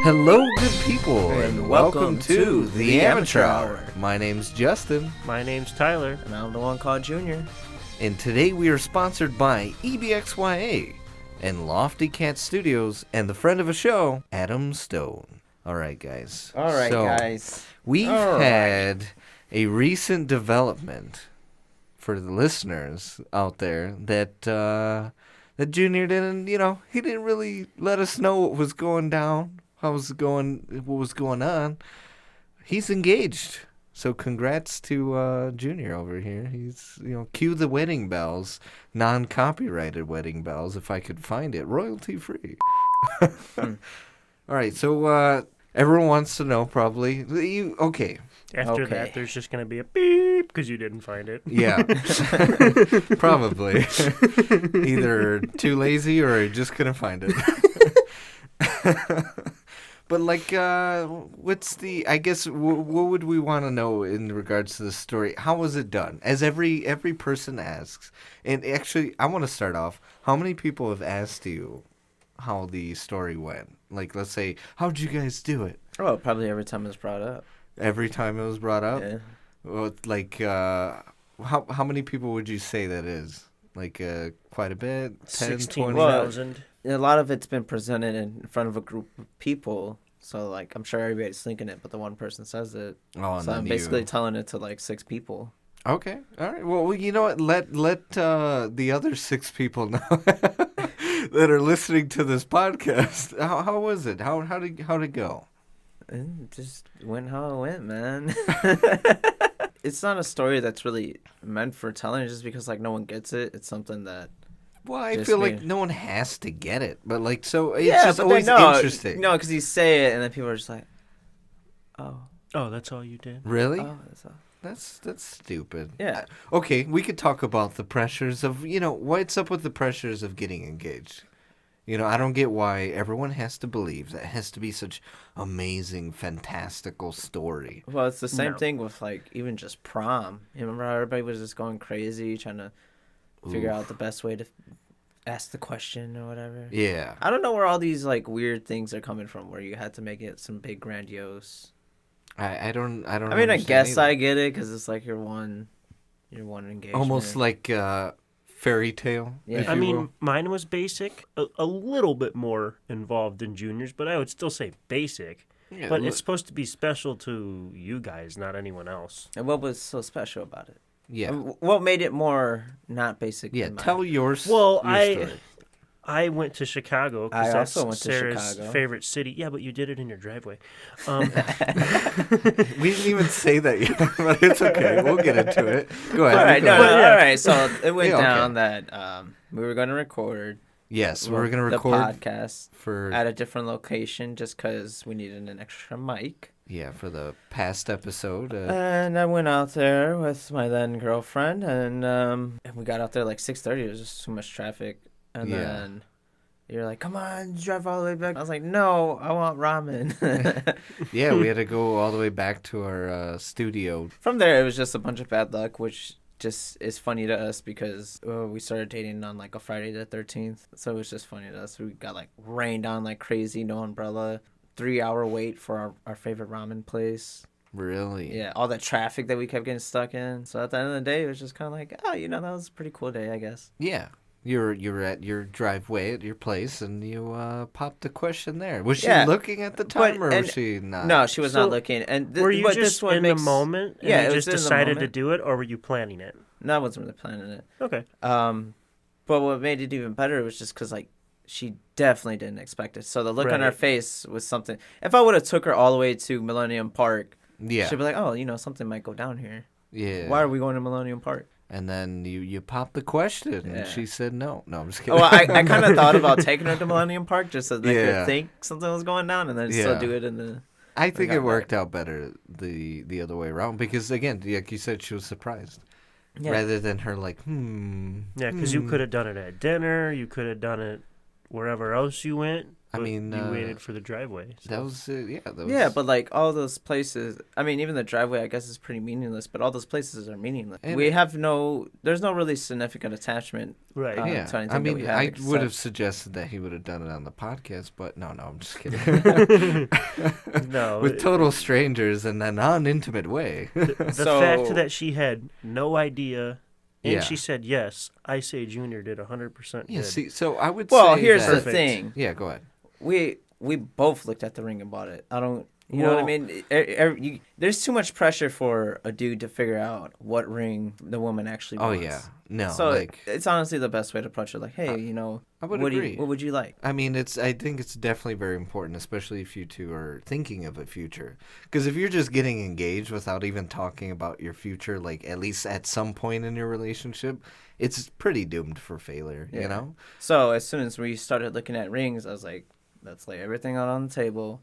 Hello, good people, And welcome to the Amateur Hour. My name's Justin, My name's Tyler. And I'm the one called Junior. and today we are sponsored by EBXYA and Lofty Cat Studios and the friend of a show, Adam Stone. All right, guys. All right, So, guys. We've All had a recent development for the listeners out there that that Junior didn't, he didn't really let us know what was going down, what was going on. He's engaged. So congrats to Junior over here. He's, cue the wedding bells, non-copyrighted wedding bells, if I could find it, royalty free. All right, so everyone wants to know probably. Okay. After that, there's just going to be a beep because you didn't find it. Yeah. Probably. Either too lazy or just couldn't find it. But, what's the, I guess, what would we want to know in regards to the story? How was it done? As every person asks. And actually, I want to start off. How many people have asked you how the story went? Like, let's say, how'd you guys do it? Oh, probably every time it's brought up. Every time it was brought up? Yeah. Well, how many people would you say that is? Quite a bit? 10, 20? 16,000. A lot of it's been presented in front of a group of people. So, I'm sure everybody's thinking it, but the one person says it. Oh, so I'm basically telling it to, 6 people. Okay. All right. Well, you know what? Let the other 6 people know that are listening to this podcast. How was it? How'd it go? It just went how it went, man. It's not a story that's really meant for telling just because, no one gets it. It's something that... Well, I feel like no one has to get it. But, so it's yeah, just always interesting. No, because you say it, and then people are just like, oh. Oh, that's all you did? Really? Oh, that's all. That's stupid. Yeah. Okay, we could talk about the pressures of, what's up with the pressures of getting engaged. I don't get why everyone has to believe that it has to be such amazing, fantastical story. Well, it's the same thing with, even just prom. You remember how everybody was just going crazy trying to figure out the best way to ask the question or whatever? Yeah. I don't know where all these, weird things are coming from where you had to make it some big grandiose. I don't I mean, I guess either. I get it because it's your one engagement. Almost like fairy tale. Yeah. I mean, mine was basic, a little bit more involved than Junior's, but I would still say basic. Yeah, but it's supposed to be special to you guys, not anyone else. And what was so special about it? Yeah. What made it more not basic? Yeah, than tell mine? yours. Well, your story. I went to Chicago I because that's also went to Sarah's Chicago. favorite city. Yeah, but you did it in your driveway. We didn't even say that yet, but it's okay. We'll get into it. Go ahead. All right, go ahead. all right. So it went Yeah, okay. down that we were going to record. Yes, we're going to the record podcast for at a different location just because we needed an extra mic. for the past episode. And I went out there with my then girlfriend, and we got out there 6:30. There was just too much traffic, and then you're like, "Come on, drive all the way back." I was like, "No, I want ramen." Yeah, we had to go all the way back to our studio. From there, it was just a bunch of bad luck, which just is funny to us because we started dating on a Friday the 13th, so it was just funny to us. We got rained on like crazy, no umbrella. 3-hour wait for our favorite ramen place. Really? Yeah, all that traffic that we kept getting stuck in. So at the end of the day, it was just kind of that was a pretty cool day, I guess. Yeah. You're at your driveway at your place, and you popped the question there. Was she looking at the time, or was she not? No, she was not looking. And were you just in the moment? And you just decided to do it, or were you planning it? No, I wasn't really planning it. Okay. But what made it even better was just because she definitely didn't expect it. So the look on her face was something. If I would have took her all the way to Millennium Park, she'd be like, "Oh, something might go down here." Yeah. Why are we going to Millennium Park? And then you popped the question, and she said no. No, I'm just kidding. Oh, well, I kind of thought about taking her to Millennium Park just so they could think something was going down, and then still do it in the... I think it worked out better the other way around because, again, like you said, she was surprised. Yeah. Rather than her Yeah, because you could have done it at dinner. You could have done it wherever else you went. But mean, you waited for the driveway. So. that was that was Yeah, but like all those places, I mean, even the driveway, I guess, is pretty meaningless. But all those places are meaningless. And there's no really significant attachment. Right. to I anything that mean, we have, I would have except- suggested that he would have done it on the podcast, but no, I'm just kidding. No. With total strangers in a non-intimate way. The So- fact that she had no idea, and Yeah. she said yes, I say Junior did 100% Yeah, good. see, so I would Well, say here's that, the Perfect. thing. Yeah, go ahead. We both looked at the ring and bought it. I don't. You know what I Well- mean? There's too much pressure for a dude to figure out what ring the woman actually Oh wants. yeah, no, So like it's honestly the best way to approach it. Like, hey, I would what agree. what would you like? I mean, I think it's definitely very important, especially if you two are thinking of a future. Because if you're just getting engaged without even talking about your future, like at least at some point in your relationship, it's pretty doomed for failure. You Yeah. know? So as soon as we started looking at rings, I was like, let's lay everything out on the table,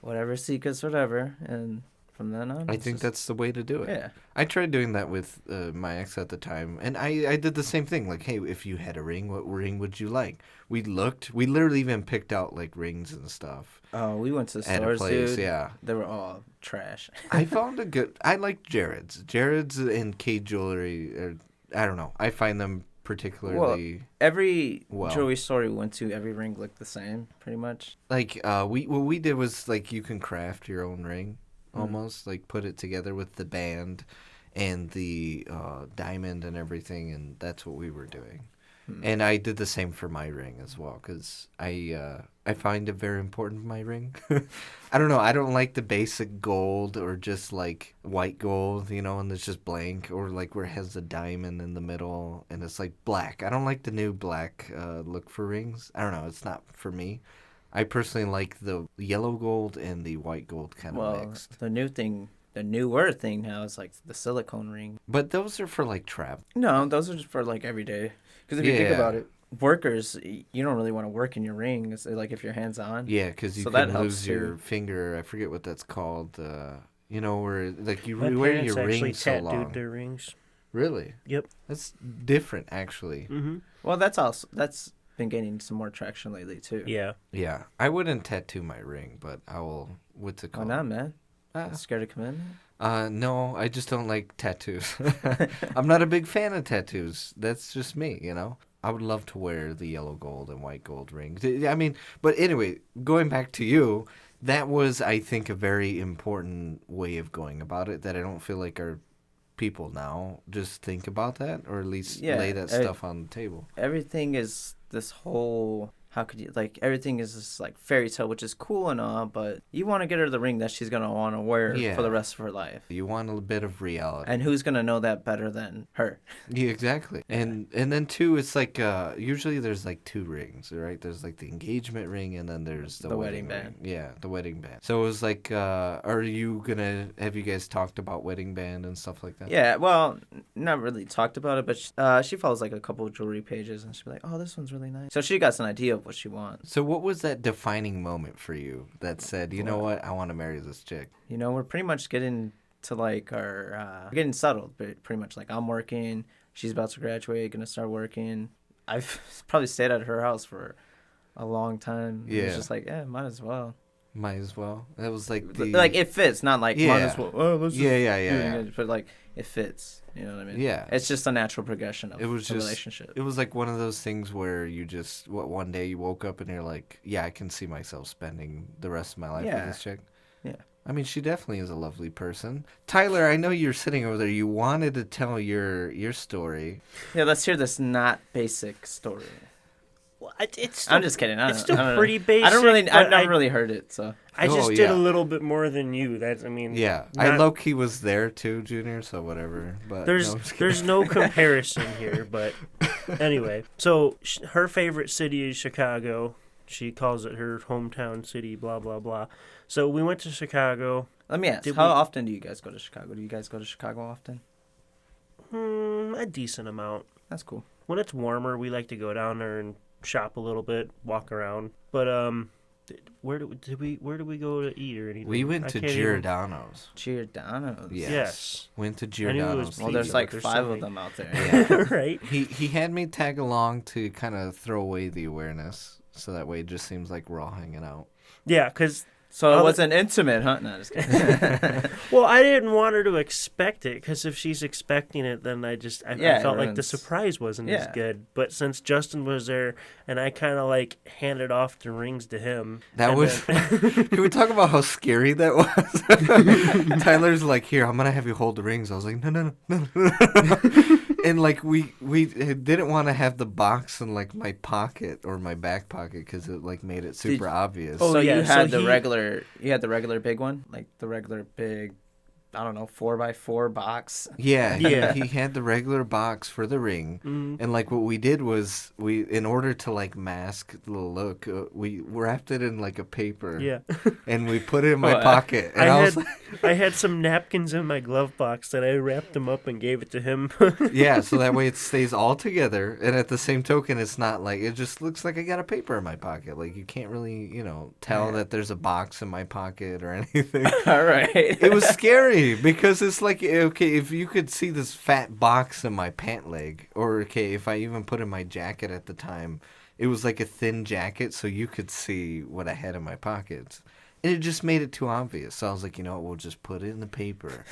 whatever secrets, whatever, and from then on, I it's think just- that's the way to do it. yeah. I tried doing that with my ex at the time, and I did the same thing. Like, hey, if you had a ring, what ring would you like? We literally even picked out like rings and stuff Oh, we went to the at a stores, place. dude. Yeah, They were all trash. I found a good. I like Jared's and K Jewelry. I don't know. I find them particularly Every Well. jewelry store we went to, every ring looked the same, pretty much. like what we did was like you can craft your own ring, Mhm. almost like put it together with the band and the diamond and everything, and that's what we were doing. Hmm. And I did the same for my ring as well, because I find it very important, my ring. I don't know. I don't like the basic gold or just like white gold, and it's just blank, or like where it has the diamond in the middle and it's like black. I don't like the new black look for rings. I don't know. It's not for me. I personally like the yellow gold and the white gold kind of Well, mixed. the newer thing now is like the silicone ring. But those are for like travel. No, those are just for like every day. Because if you think Yeah. about it, workers, you don't really want to work in your ring. It's like if your hands on. Yeah, because you So can that helps lose your too. finger. I forget what that's called. Where like you My wear parents your actually ring so tattooed long. their rings. Really? Yep. That's different, actually. Mm-hmm. Well, that's been gaining some more traction lately too. Yeah. Yeah, I wouldn't tattoo my ring, but I will. What's it Why called? not, man? Ah. Scared of commitment? No, I just don't like tattoos. I'm not a big fan of tattoos. That's just me. I would love to wear the yellow gold and white gold rings. I mean, but anyway, going back to you, that was, I think, a very important way of going about it that I don't feel like our people now just think about that, or at least Yeah, lay that stuff on the table. Everything is this whole. How could you everything is this like fairy tale, which is cool and all, but you want to get her the ring that she's gonna want to wear Yeah. for the rest of her life. You want a bit of reality. And who's gonna know that better than her? Yeah, exactly. And then too, it's like usually there's like two rings, right? There's like the engagement ring, and then there's the wedding ring. band. Yeah, the wedding band. So it was like, have you guys talked about wedding band and stuff like that? Yeah, well, not really talked about it, but she follows like a couple of jewelry pages, and she'll be like, "Oh, this one's really nice." So she got an idea of what she wants. So what was that defining moment for you that said, you know what, I want to marry this chick? We're pretty much getting to like getting settled, but pretty much like I'm working, she's about to graduate, gonna start working. I've probably stayed at her house for a long time. Yeah. It's just like, yeah, might as well. Might as well. That was like the... Like it fits, not like might Yeah. as well. Oh, let's just Yeah. do it, but like it fits. You know what I mean? Yeah. It's just a natural progression of It was a just- relationship. It was like one of those things where you just, one day you woke up and you're like, yeah, I can see myself spending the rest of my life Yeah. with this chick. Yeah. I mean, she definitely is a lovely person. Tyler, I know you're sitting over there. You wanted to tell your story. Yeah, let's hear this not basic story. Well, it's I'm just kidding. it's still I don't know. pretty basic. I've but never really heard it, so. I just Oh, did yeah. a little bit more than you. That's, I mean, Yeah. I not- low-key was there too, Junior, so whatever. But There's no, I'm just kidding. there's no comparison here, but anyway. So her favorite city is Chicago. She calls it her hometown city. Blah blah blah. So we went to Chicago. Let me ask, Did how we- often do you guys go to Chicago? Do you guys go to Chicago often? A decent amount. That's cool. When it's warmer, we like to go down there and shop a little bit, walk around. But Where did we go to eat or anything? We went I to can't even- Giordano's. Giordano's. Yes. Went to I knew it was Giordano's. Well, pizza, there's but like there's 5 so of many. them out there. Yeah. Right? He had me tag along to kind of throw away the awareness, so that way it just seems like we're all hanging out. Yeah, because So it Other- wasn't intimate, huh? No, just kidding. well, I didn't want her to expect it because if she's expecting it, then I Yeah, felt like the everyone's- surprise wasn't as Yeah. good. But since Justin was there and I kind of like handed off the rings to him, That and was. then- Can we talk about how scary that was? Tyler's like, "Here, I'm gonna have you hold the rings." I was like, "No." And like we didn't want to have the box in like my pocket or my back pocket because it like made it super obvious. Oh, So yeah, you had so the he- regular big one, like the regular big, I don't know, 4x4 box. Yeah, Yeah. He had the regular box for the ring, Mm. and like what we did was in order to like mask the look, we wrapped it in like a paper, yeah, and we put it in my Oh, pocket, and I was like, I had some napkins in my glove box that I wrapped them up and gave it to him. yeah, so that way it stays all together, and at the same token, it's not like it just looks like I got a paper in my pocket. Like you can't really, tell that there's a box in my pocket or anything. All right. It was scary because it's like, okay, if you could see this fat box in my pant leg, or okay, if I even put in my jacket at the time, it was like a thin jacket, so you could see what I had in my pockets. And it just made it too obvious. So I was like, you know what, we'll just put it in the paper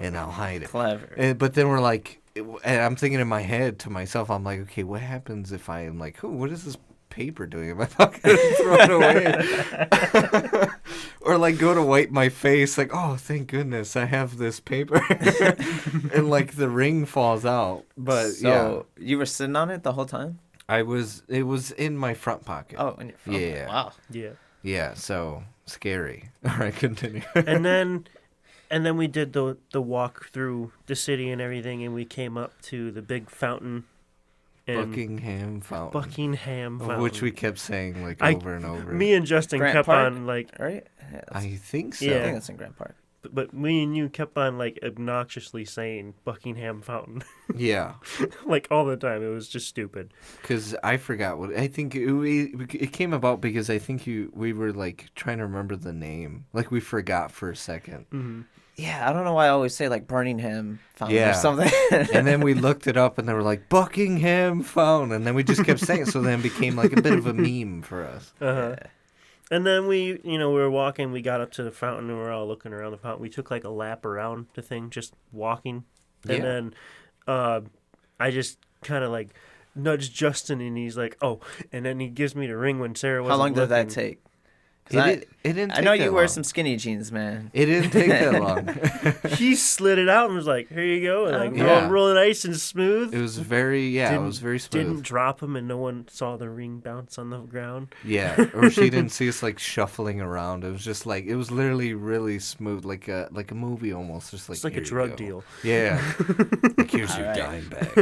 and I'll hide it. Clever. But then we're like, and I'm thinking in my head to myself, I'm like, okay, what happens if I am like, what is this paper doing in my pocket? Throw it away. Or like go to wipe my face, like, oh, thank goodness I have this paper. And like the ring falls out. But So you were sitting on it the whole time? it was in my front pocket. Oh, in your phone. Yeah. Wow. Yeah, Yeah, so scary. All right, continue. and then we did the walk through the city and everything, and we came up to the big fountain. in Buckingham Fountain. Buckingham Fountain. Which we kept saying like I- over and over. Me and Justin Grant kept Park? on like, Right? Yeah, I think so. I Yeah. think that's in Grant Park. but me and you kept on like obnoxiously saying Buckingham Fountain, Yeah. like all the time. It was just stupid. Because I forgot what I think it came about because I think we were like trying to remember the name, like we forgot for a second, Hmm. Yeah, I don't know why I always say like Birmingham Fountain Yeah. or something. and then we looked it up and they were like Buckingham Fountain, and then we just kept saying it, so then it became like a bit of a meme for us. Uh-huh. And then we were walking. We got up to the fountain and we were all looking around the fountain. We took like a lap around the thing, just walking. And Yeah. then I just kind of like nudged Justin, and he's like, "Oh!" And then he gives me the ring when Sarah was. How long did that take? 'Cause It didn't. I Take know that you wear long. some skinny jeans, man. It didn't take that long. He slid it out and was like, "Here you go," and like Yeah. roll nice and smooth. It was very it Didn't- was very smooth. Didn't drop him, and no one saw the ring bounce on the ground. Yeah, or she didn't see us like shuffling around. It was just like it was literally really smooth, like a movie almost. Just like It's like a here you drug go. deal. Yeah, like here's your Alright. dime bag.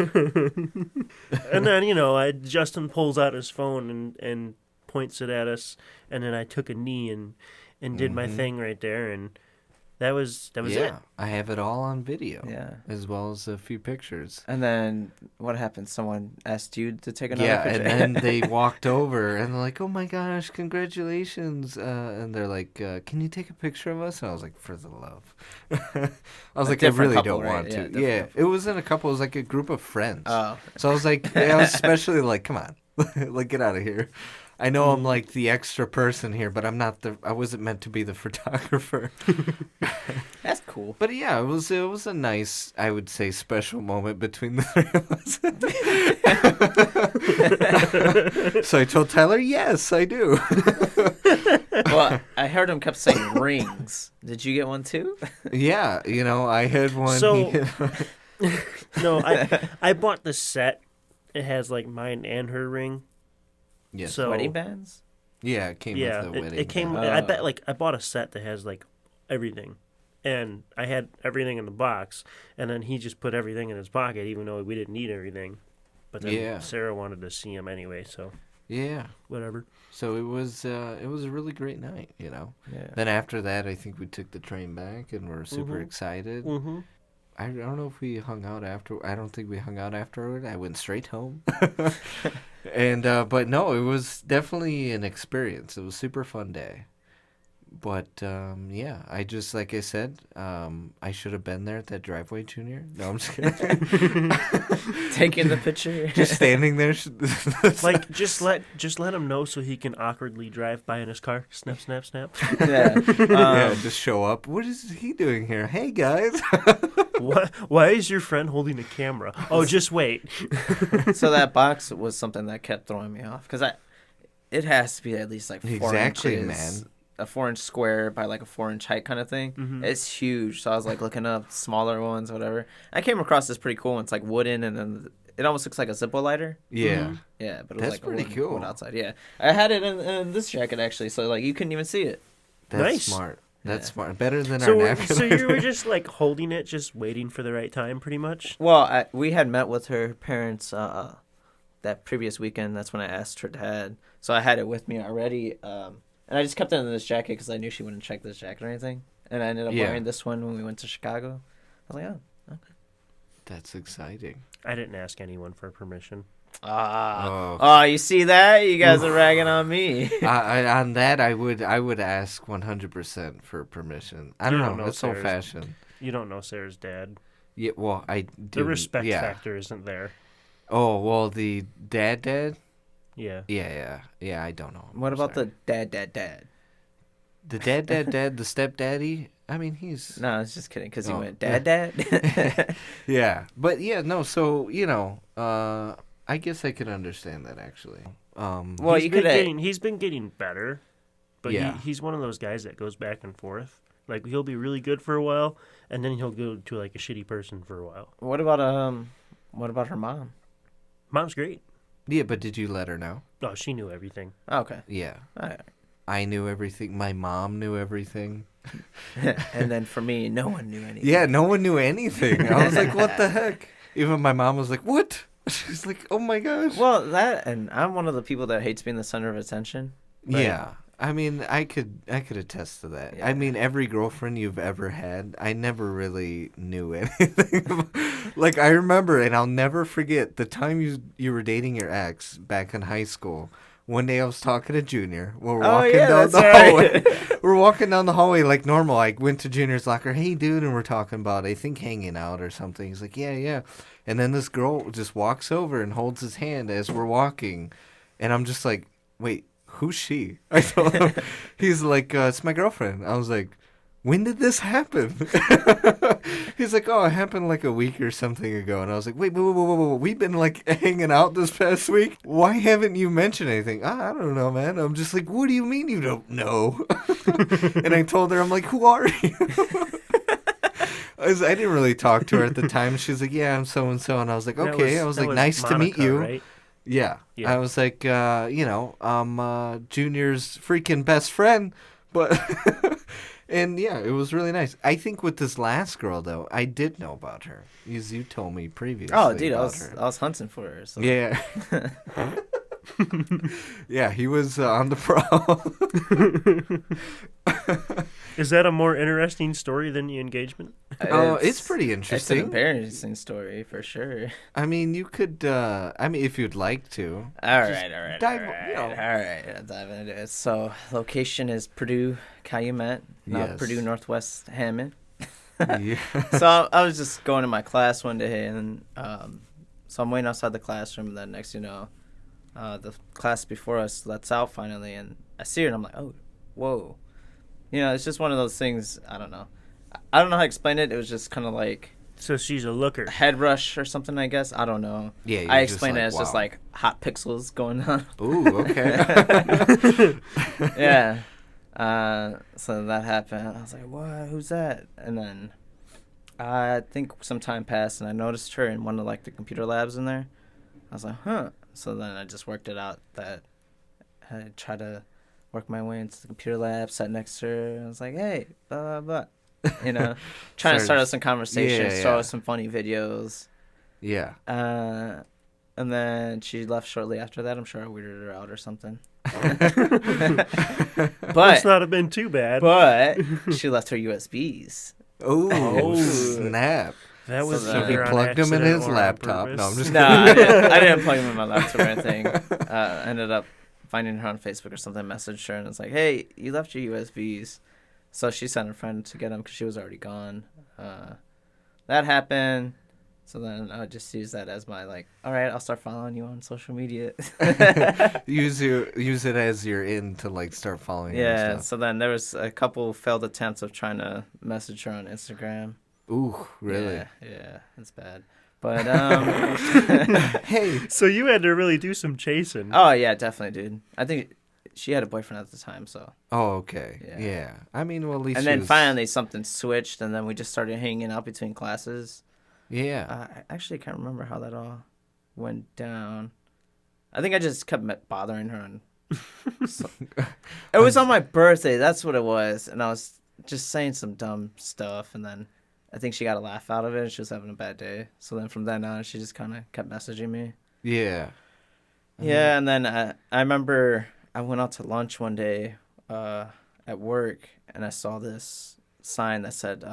And then Justin pulls out his phone and points it at us, and then I took a knee and did my Mhm. thing right there, and that was yeah, it. I have it all on video, Yeah. as well as a few pictures. And then what happened? Someone asked you to take another Yeah, picture. and then they walked over and they're like, "Oh my gosh, congratulations!" And they're like, "Can you take a picture of us?" And I was like, "For the love." I was A like, "I different really couple, don't right? want Yeah, to." different Yeah, couple. it wasn't a couple; it was like a group of friends. Oh. So I was like, I was especially like, "Come on, like get out of here." I know I'm like the extra person here, but I'm not I wasn't meant to be the photographer. That's cool. But yeah, it was a nice, I would say, special moment between the three of us. So I told Tyler, yes, I do. Well, I heard him kept saying rings. Did you get one too? Yeah, I had one. So- No, I bought the set. It has like mine and her ring. yes. So Wedding bands? Yeah, it came yeah, with the wedding. it came. band. I bet like I bought a set that has like everything, and I had everything in the box, and then he just put everything in his pocket, even though we didn't need everything. But then Yeah. Sarah wanted to see him anyway, so Yeah. whatever. So it was a really great night, Yeah. Then after that, I think we took the train back and we're super Mhm. excited. Mm-hmm. I don't know if we hung out after. I don't think we hung out afterward. I went straight home. And but no, it was definitely an experience. It was a super fun day. But yeah, I just like I said, I should have been there at that driveway, Junior. No, I'm just kidding. Taking the picture. Just standing there. Like just let him know so he can awkwardly drive by in his car. Snap, snap, snap. Yeah. Yeah, just show up. What is he doing here? Hey guys. What? Why is your friend holding a camera? Oh, just wait. So that box was something that kept throwing me off because it has to be at least like 4 Exactly, inches. man. A 4-inch square by like a 4-inch height kind of thing. Mhm. It's huge. So I was like looking up smaller ones, whatever. I came across this pretty cool one. It's like wooden and then it almost looks like a Zippo lighter. Yeah. Mhm. Yeah, but it was That's like pretty a cool. wood outside. Yeah, I had it in this jacket actually, so like you couldn't even see it. That's Nice. smart. That's Yeah. smart. Better than our So, napkin. so you were just like holding it, just waiting for the right time, pretty much. Well, we had met with her parents that previous weekend. That's when I asked her dad. So I had it with me already. And I just kept it in this jacket because I knew she wouldn't check this jacket or anything. And I ended up Yeah. wearing this one when we went to Chicago. I was like, oh, okay. That's exciting. I didn't ask anyone for permission. Oh, you see that? You guys are ragging on me. On that, I would ask 100% for permission. I don't You don't know. know It's old Sarah's- fashioned. You don't know Sarah's dad. Yeah. Well, I do. The respect yeah. factor isn't there. Oh well, the dad. Yeah. Yeah. I don't know. What I'm about sorry. the dad? the dad, the stepdaddy? I mean, he's No, I was just kidding because he Oh, went dad. yeah. But yeah, no. So I guess I could understand that actually. Well, He's you been could. he's been getting better, but Yeah. he's one of those guys that goes back and forth. Like he'll be really good for a while, and then he'll go to like a shitty person for a while. What about her mom? Mom's great. Yeah, but did you let her know? Oh, she knew everything. Oh, okay. Yeah. All right. I knew everything. My mom knew everything. And then for me, no one knew anything. Yeah, no one knew anything. I was like, what the heck? Even my mom was like, what? She's like, oh my gosh. Well, and I'm one of the people that hates being the center of attention. but- Yeah. I mean, I could attest to that. Yeah. I mean, every girlfriend you've ever had, I never really knew anything. Like, I remember, and I'll never forget, the time you were dating your ex back in high school. One day I was talking to Junior. We're walking down the hallway. We're walking down the hallway like normal. I went to Junior's locker. Hey, dude, and we're talking about, I think, hanging out or something. He's like, yeah. And then this girl just walks over and holds his hand as we're walking. And I'm just like, wait, who's she? I told him. He's like, it's my girlfriend. I was like, when did this happen? He's like, oh, it happened like a week or something ago. And I was like, wait, we've been like hanging out this past week. Why haven't you mentioned anything? I don't know, man. I'm just like, what do you mean you don't know? And I told her, I'm like, who are you? I didn't really talk to her at the time. She's like, yeah, I'm so-and-so. And I was like, okay. I was like, nice to meet Monica, you. Right? Yeah. Yeah. I was like, I'm Junior's freaking best friend. But, and yeah, it was really nice. I think with this last girl, though, I did know about her. As you told me previously. Oh, dude, I about was her. I was hunting for her. So. Yeah. Yeah, he was on the prowl. Is that a more interesting story than the engagement? Oh, it's pretty It's an interesting. embarrassing story for sure. I mean, you could, if you'd like to. All Just right. dive- all right, you know. all right. I'll dive into it. So, location is Purdue, Calumet, not Yes. Purdue Northwest Hammond. Yeah. So I was just going to my class one day, and so I'm waiting outside the classroom. And then next, the class before us lets out finally, and I see her, and I'm like, oh, whoa. It's just one of those things. I don't know. I don't know how to explain it. It was just kind of like So she's a looker. a head rush or something, I guess. I don't know. Yeah, you're I just explained like, it as just wow. like hot pixels going on. Ooh, okay. Yeah. So that happened. I was like, what? Who's that? And then I think some time passed, and I noticed her in one of like the computer labs in there. I was like, huh. So then I just worked it out that I tried to work my way into the computer lab, sat next to her. I was like, hey, blah, blah, blah. Trying to start out some conversations, Yeah, start yeah. with some funny videos. Yeah. And then she left shortly after that. I'm sure I weirded her out or something. Must But not have been too bad. but she left her USBs. Oh, Oh. snap. That was So he either on plugged him in accident his or on laptop. No, I'm purpose. just No, I didn't plug him in my laptop or anything. I ended up finding her on Facebook or something, messaged her, and it's like, hey, you left your USBs. So she sent a friend to get them because she was already gone. That happened. So then I would just use that as my, like, all right, I'll start following you on social media. use it as your in to like start following her Yeah, and stuff. so then there was a couple failed attempts of trying to message her on Instagram. Ooh, really? Yeah, it's bad. But, Hey. So you had to really do some chasing. oh, yeah, definitely, dude. I think she had a boyfriend at the time, so. Oh, okay. Yeah. Yeah. I mean, well, at least And she then was- finally something switched, and then we just started hanging out between classes. Yeah. I actually can't remember how that all went down. I think I just kept bothering her. It was on my birthday. That's what it was. And I was just saying some dumb stuff. And then I think she got a laugh out of it. And she was having a bad day. So then from then on, she just kind of kept messaging me. Yeah. Yeah. And then I remember I went out to lunch one day at work. And I saw this sign that said,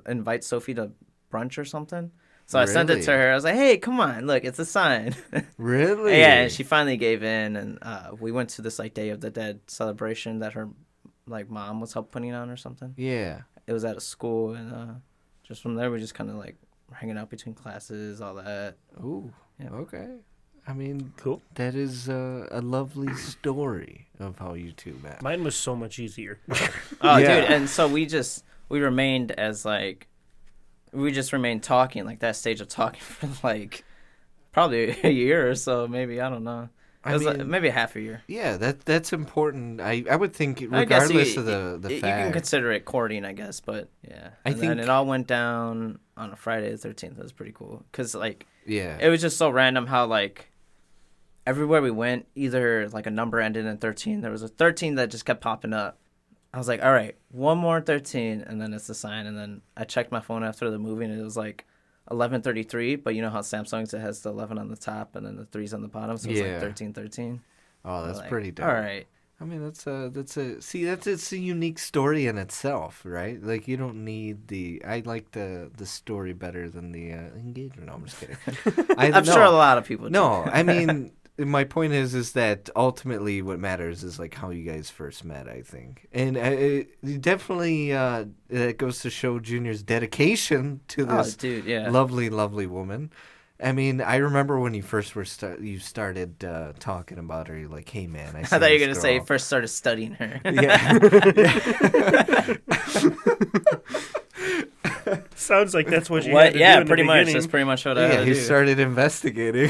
invite Sophie to brunch or something. So I sent it Really? to her. I was like, hey, come on, look, it's a sign. Really? Yeah, and she finally gave in, and we went to this like Day of the Dead celebration that her like mom was help putting on or something. Yeah. It was at a school, and just from there we just kind of like hanging out between classes, all that. Ooh. Yeah. Okay. I mean, Cool. that is a lovely story of how you two met. Mine was so much easier. Oh, Yeah. dude, and so we just remained talking, like that stage of talking for like probably a year or so, maybe, I don't know. It was like, maybe half a year. Yeah, that's important. I would think I guess regardless of the you fact. can consider it courting, I guess, but yeah. I And then think- it all went down on a Friday the 13th. It was pretty cool because like Yeah. it was just so random how like everywhere we went, either like a number ended in 13. There was a 13 that just kept popping up. I was like, all right, one more 13, and then it's the sign. And then I checked my phone after the movie, and it was like 11:33. But you know how Samsung's, it has the 11 on the top and then the 3's on the bottom, so it's Yeah. like 13:13. Oh, that's Like, pretty dope. All right. I mean, it's a unique story in itself, right? Like you don't need I like the story better than the engagement. No, I'm just kidding. I'm sure a lot of people do. No, I mean, my point is that ultimately what matters is like how you guys first met, I think, and it definitely it goes to show Junior's dedication to Oh, this dude, yeah. lovely, lovely woman. I mean, I remember when you first you started talking about her. You're like, "Hey, man, I I thought you were going to say you first started studying her. yeah." Sounds like that's what you What? had to Yeah, do in pretty the much. beginning. That's pretty much what I Yeah, had to he do. started investigating.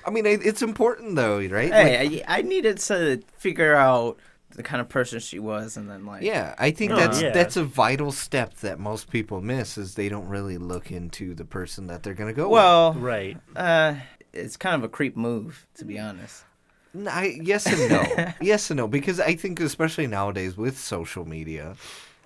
I mean, it's important though, right? Like, Hey, I needed to figure out the kind of person she was, and then like, yeah, I think Oh, that's yeah. that's a vital step that most people miss is they don't really look into the person that they're gonna go well, Right. it's kind of a creep move, to be honest. with. Yes and no. Yes and no, because I think especially nowadays with social media,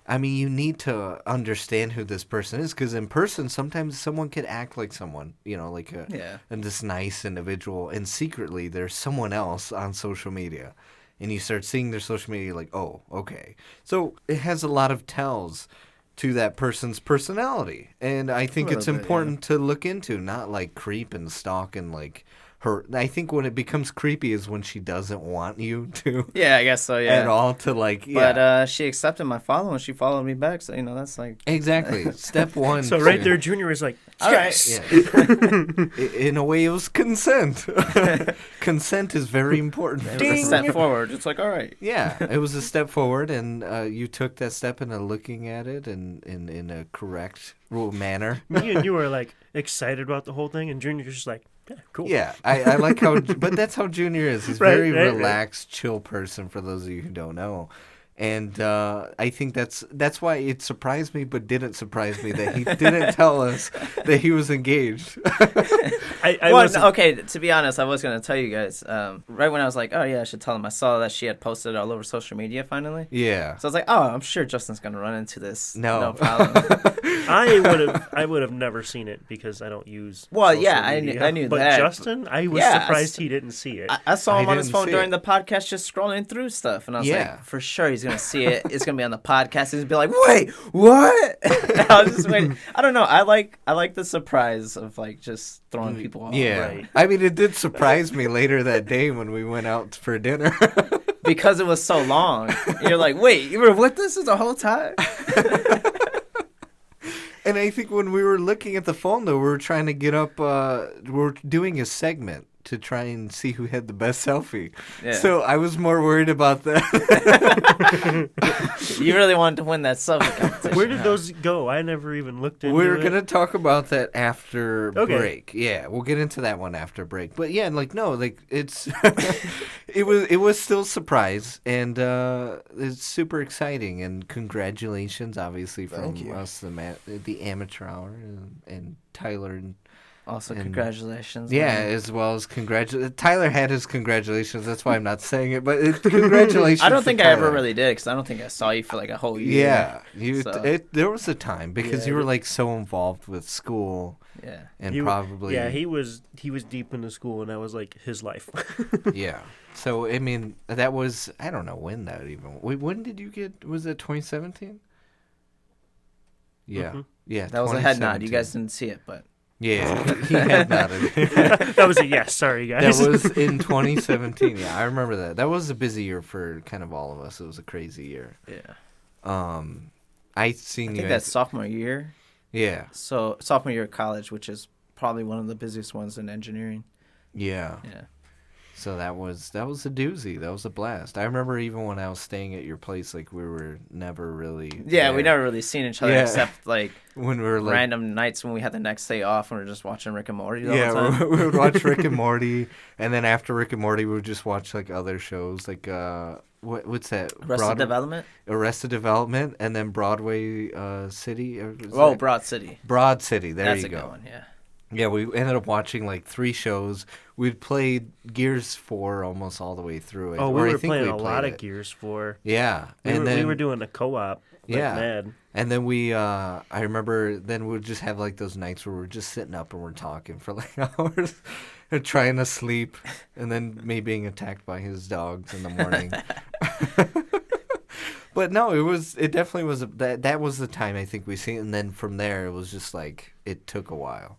I mean, you need to understand who this person is because in person, sometimes someone could act like someone, like Yeah. this nice individual, and secretly there's someone else on social media. And you start seeing their social media, like, oh, okay. So it has a lot of tells to that person's personality. And I think it's little bit, important to look into, not like creep and stalk and like her. I think when it becomes creepy is when she doesn't want you to Yeah, I guess so. Yeah. at all to like, yeah. But she accepted my follow and she followed me back, so that's like. Exactly. Step one. So right to- there, Junior is like, All right. yes. Yeah. In a way, it was consent. Consent is very important. It was a step forward. It's like, all right. Yeah, it was a step forward, and you took that step into looking at it in a correct manner. Me and you were like excited about the whole thing, and Junior's just like, yeah, cool. Yeah, I like how, but that's how Junior is. He's Right, very right, right. relaxed, chill person. For those of you who don't know, and I think that's why it surprised me, but didn't surprise me that he didn't tell us that he was engaged. I Well, wasn't- okay, to be honest, I was going to tell you guys, right when I was like, oh, yeah, I should tell him, I saw that she had posted it all over social media finally. Yeah. So I was like, oh, I'm sure Justin's going to run into this. No. No problem. I would have never seen it because I don't use. Well, social yeah, I media. knew but that, Justin, I was Yes. surprised he didn't see it. I saw him I on his didn't phone see during it. the podcast just scrolling through stuff. And I was Yeah. like, for sure, he's gonna see it. It's gonna be on the podcast. He's gonna be like, "Wait, what?" I was just waiting. I don't know. I like the surprise of like just throwing people off. Yeah. Right. I mean, it did surprise me later that day when we went out for dinner. Because it was so long. You're like, "Wait, you were with us the whole time?" And I think when we were looking at the phone, though, we were trying to get up, we were doing a segment to try and see who had the best selfie. Yeah. So I was more worried about that. You really wanted to win that selfie competition. Where did those go? I never even looked into We're it. going to talk about that after Okay. break. Yeah, we'll get into that one after break. But yeah, like, no, like, it's, it was still a surprise, and it's super exciting, and congratulations, obviously, from Thank you. us, the Amateur Hour, and Tyler, and Also, And- congratulations. yeah, man. as well as Tyler had his congratulations. That's why I'm not saying it, but congratulations. I don't for think I ever Tyler. really did because I don't think I saw you for like a whole year. Yeah, So- there was a time because Yeah, you were it- like so involved with school Yeah. and He- probably Yeah, he was deep into school, and that was like his life. yeah. So I mean, that was I don't know when that even. Wait, when did you get? Was it 2017? Yeah, Mhm. yeah. That was a head nod. You 2017. guys didn't see it, but Yeah, he had nodded. That was a yes. Sorry, guys. That was in 2017. Yeah, I remember that. That was a busy year for kind of all of us. It was a crazy year. yeah. I seen I you. think that's sophomore year. Yeah, So sophomore year of college, which is probably one of the busiest ones in engineering. yeah. Yeah. So that was a doozy. That was a blast. I remember even when I was staying at your place, like we were never really. Yeah, we there. never really seen each other Yeah. except like When we were like. random nights when we had the next day off and we were just watching Rick and Morty the whole Yeah, time. we would watch Rick and Morty, and then after Rick and Morty, we would just watch like other shows, like what's that? Arrested Development? Arrested Development, and then Broadway City. Or was Oh, that- Broad City. Broad City. There That's you a go. good one, yeah. Yeah, we ended up watching like 3 shows. We'd played Gears 4 almost all the way through it. Oh, or we I were think playing we a lot played of it. Gears 4. Yeah, We were doing a co-op. Like Yeah. mad. And then we, I remember then we'd just have like those nights where we're just sitting up and we're talking for like hours and trying to sleep, and then me being attacked by his dogs in the morning. But no, it definitely was, that was the time I think we seen, and then from there it was just like, it took a while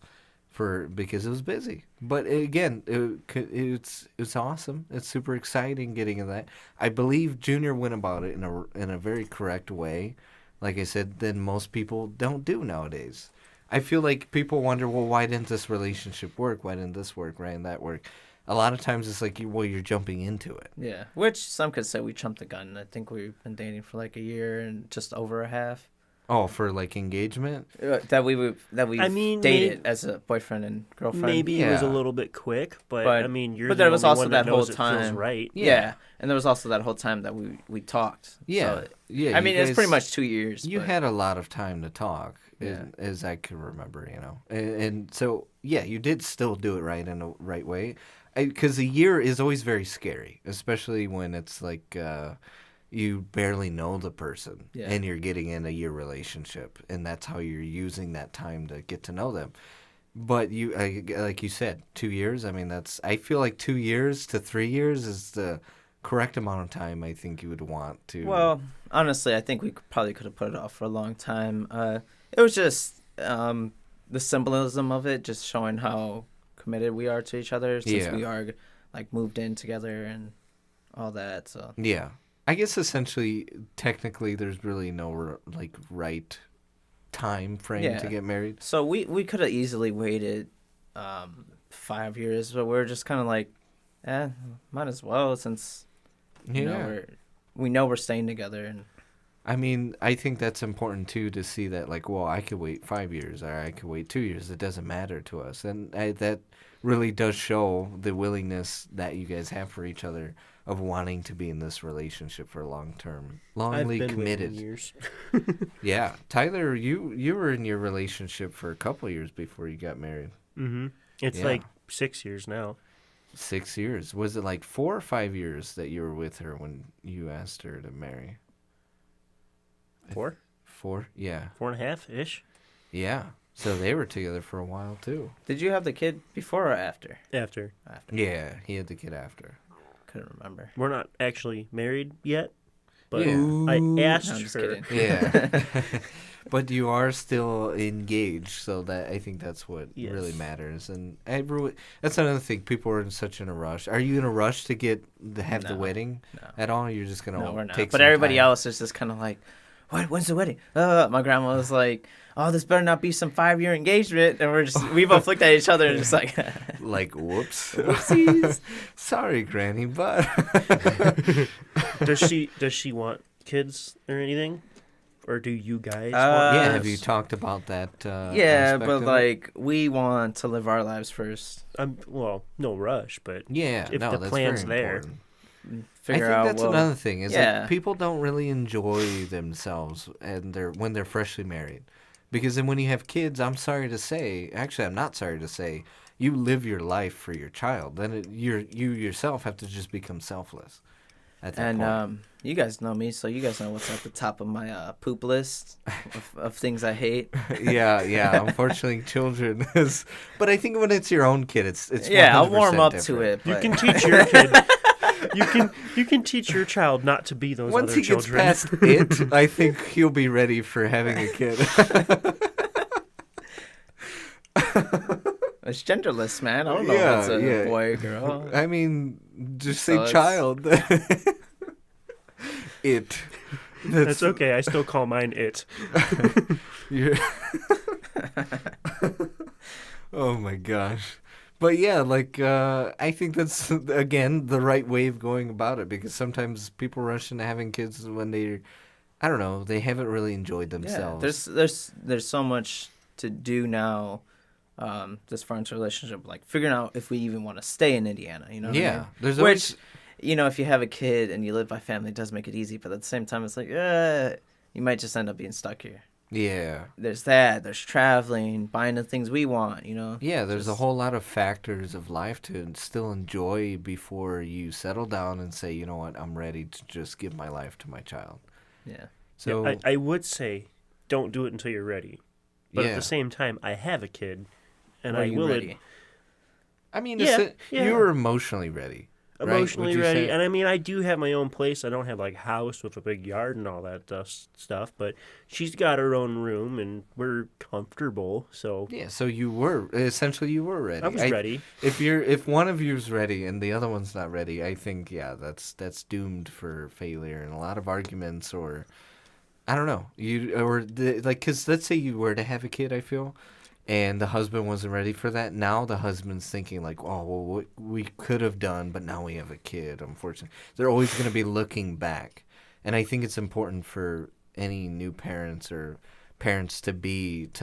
because it was busy. But again, it's awesome. It's super exciting getting in that. I believe Junior went about it in a very correct way. Like I said, than most people don't do nowadays. I feel like people wonder, well, why didn't this relationship work? Why didn't this work? Why didn't that work? A lot of times it's like, you're jumping into it. Yeah, which some could say we jumped the gun. I think we've been dating for like a year and just over a half. Oh, for like engagement? That we I mean, dated as a boyfriend and girlfriend. Maybe it was a Yeah. little bit quick, but But- I mean, you're but the there was only also one that that whole knows it feels time. right. Yeah. And there was also that whole time that we talked. Yeah. So, Yeah. I you mean, it's pretty guys- much 2 years. You but- had a lot of time to talk, Yeah. as I can remember, and so yeah, you did still do it right in the right way, because a year is always very scary, especially when it's like you barely know the person Yeah. and you're getting in a year relationship, and that's how you're using that time to get to know them. But like you said, 2 years. I mean, I feel like 2 years to 3 years is the correct amount of time I think you would want to. Well, honestly, I think we probably could have put it off for a long time. It was just the symbolism of it, just showing how committed we are to each other since Yeah. we are like moved in together and all that. So Yeah. I guess essentially, technically, there's really no right time frame Yeah. to get married. So we could have easily waited 5 years, but we're just kind of like, might as well since you know, we know we're staying together. And I mean, I think that's important too, to see that, like, well, I could wait 5 years or I could wait 2 years. It doesn't matter to us, and that really does show the willingness that you guys have for each other of wanting to be in this relationship for long term, I've longly been committed. waiting years. Yeah, Tyler, you were in your relationship for a couple years before you got married. Mm-hmm. It's Yeah. like 6 years now. 6 years. Was it like 4 or 5 years that you were with her when you asked her to marry? 4? 4? Yeah. 4.5-ish. Yeah. So they were together for a while too. did you have the kid before or after? After. After. Yeah, he had the kid after. Couldn't remember. We're not actually married yet. But Yeah. I No, asked I'm just her. kidding. Yeah. But you are still engaged, so that I think that's what Yes. really matters. And that's another thing. People are in such in a rush. Are you in a rush to have the No. wedding No. at all? You're just gonna No, we're not. take But some everybody time? else is just kind of like, what? When's the wedding? My grandma was like, oh, this better not be some 5-year engagement. And we both looked at each other and just like, Like, whoops. whoopsies. Sorry, Granny, but Does she want kids or anything? Or do you guys Uh, yeah, want have you kids? talked about that? Yeah, aspect but of it? like, we want to live our lives first. Well, no rush, but Yeah, if no, the that's plan's very there. important. Figure I think out that's well, another thing is yeah. that people don't really enjoy themselves and when they're freshly married, because then when you have kids, I'm not sorry to say, you live your life for your child. Then you yourself have to just become selfless. At that And point. you guys know me, so you guys know what's at the top of my poop list of things I hate. Yeah. Unfortunately, children is. But I think when it's your own kid, it's Yeah, I'll 100% warm up to different. it. you But can teach your kid. You can teach your child not to be those Once other he gets children. past it, I think he'll be ready for having a kid. it's genderless, man. I don't know Yeah, if it's a yeah. boy or girl. I mean, just So say it's- child. It. That's okay. I still call mine it. You're oh my gosh. But yeah, like I think that's again the right way of going about it, because sometimes people rush into having kids when I don't know, they haven't really enjoyed Yeah, themselves. there's so much to do now, as far into a relationship, like figuring out if we even want to stay in Indiana. You know? What I Yeah, mean? there's Which, always if you have a kid and you live by family, it does make it easy. But at the same time, it's like, you might just end up being stuck here. yeah. There's that. There's traveling, buying the things we want. You know. Yeah, there's a Just- whole lot of factors of life to still enjoy before you settle down and say, you know what, I'm ready to just give my life to my child. Yeah. So I would say, don't do it until you're ready. But yeah. at the same time, I have a kid, and Are I you will ready? I mean, Yeah. you were emotionally ready. right? emotionally Would you ready. say? And I mean, I do have my own place. I don't have like a house with a big yard and all that stuff, but she's got her own room and we're comfortable. So Yeah, so you were ready. I was ready. If one of you's ready and the other one's not ready, I think that's doomed for failure and a lot of arguments, or I don't know, because let's say you were to have a kid, I feel, and the husband wasn't ready for that. Now the husband's thinking like, oh well, what we could have done, but now we have a kid. Unfortunately, they're always going to be looking back, and I think it's important for any new parents or parents to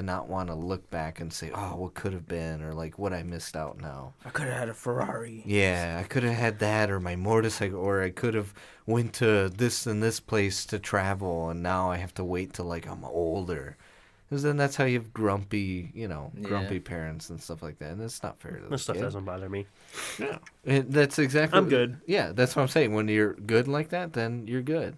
not want to look back and say, oh, what could have been, or like what I missed out now. I could have had a Ferrari. Yeah, I could have had that, or my motorcycle, or I could have went to this and this place to travel, and now I have to wait till like I'm older. Because then that's how you have grumpy parents and stuff like that, and it's not fair to the This stuff kid. doesn't bother me. That's exactly. I'm good. Yeah, that's what I'm saying. When you're good like that, then you're good.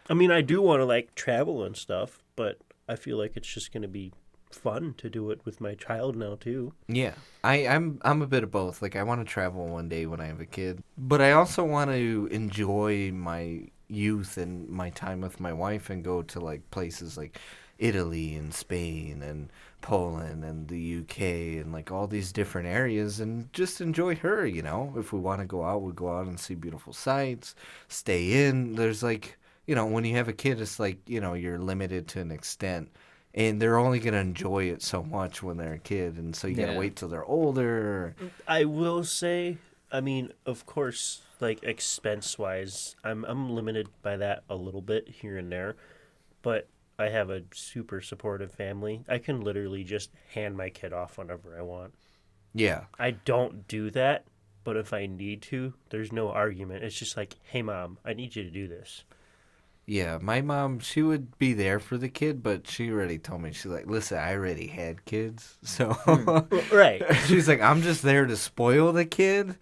I mean, I do want to like travel and stuff, but I feel like it's just going to be fun to do it with my child now too. Yeah, I'm a bit of both. Like I want to travel one day when I have a kid, but I also want to enjoy my youth and my time with my wife and go to like places like Italy and Spain and Poland and the UK and like all these different areas and just enjoy her, you know. If we want to go out, we go out and see beautiful sights, stay in. There's like, you know, when you have a kid, it's like, you know, you're limited to an extent. And they're only going to enjoy it so much when they're a kid. And so you got to Yeah. wait till they're older. I will say, I mean, of course, like expense wise, I'm limited by that a little bit here and there, but I have a super supportive family. I can literally just hand my kid off whenever I want. Yeah. I don't do that, but if I need to, there's no argument. It's just like, hey, Mom, I need you to do this. Yeah. My mom, she would be there for the kid, but she already told me, she's like, listen, I already had kids. So Right. she's like, I'm just there to spoil the kid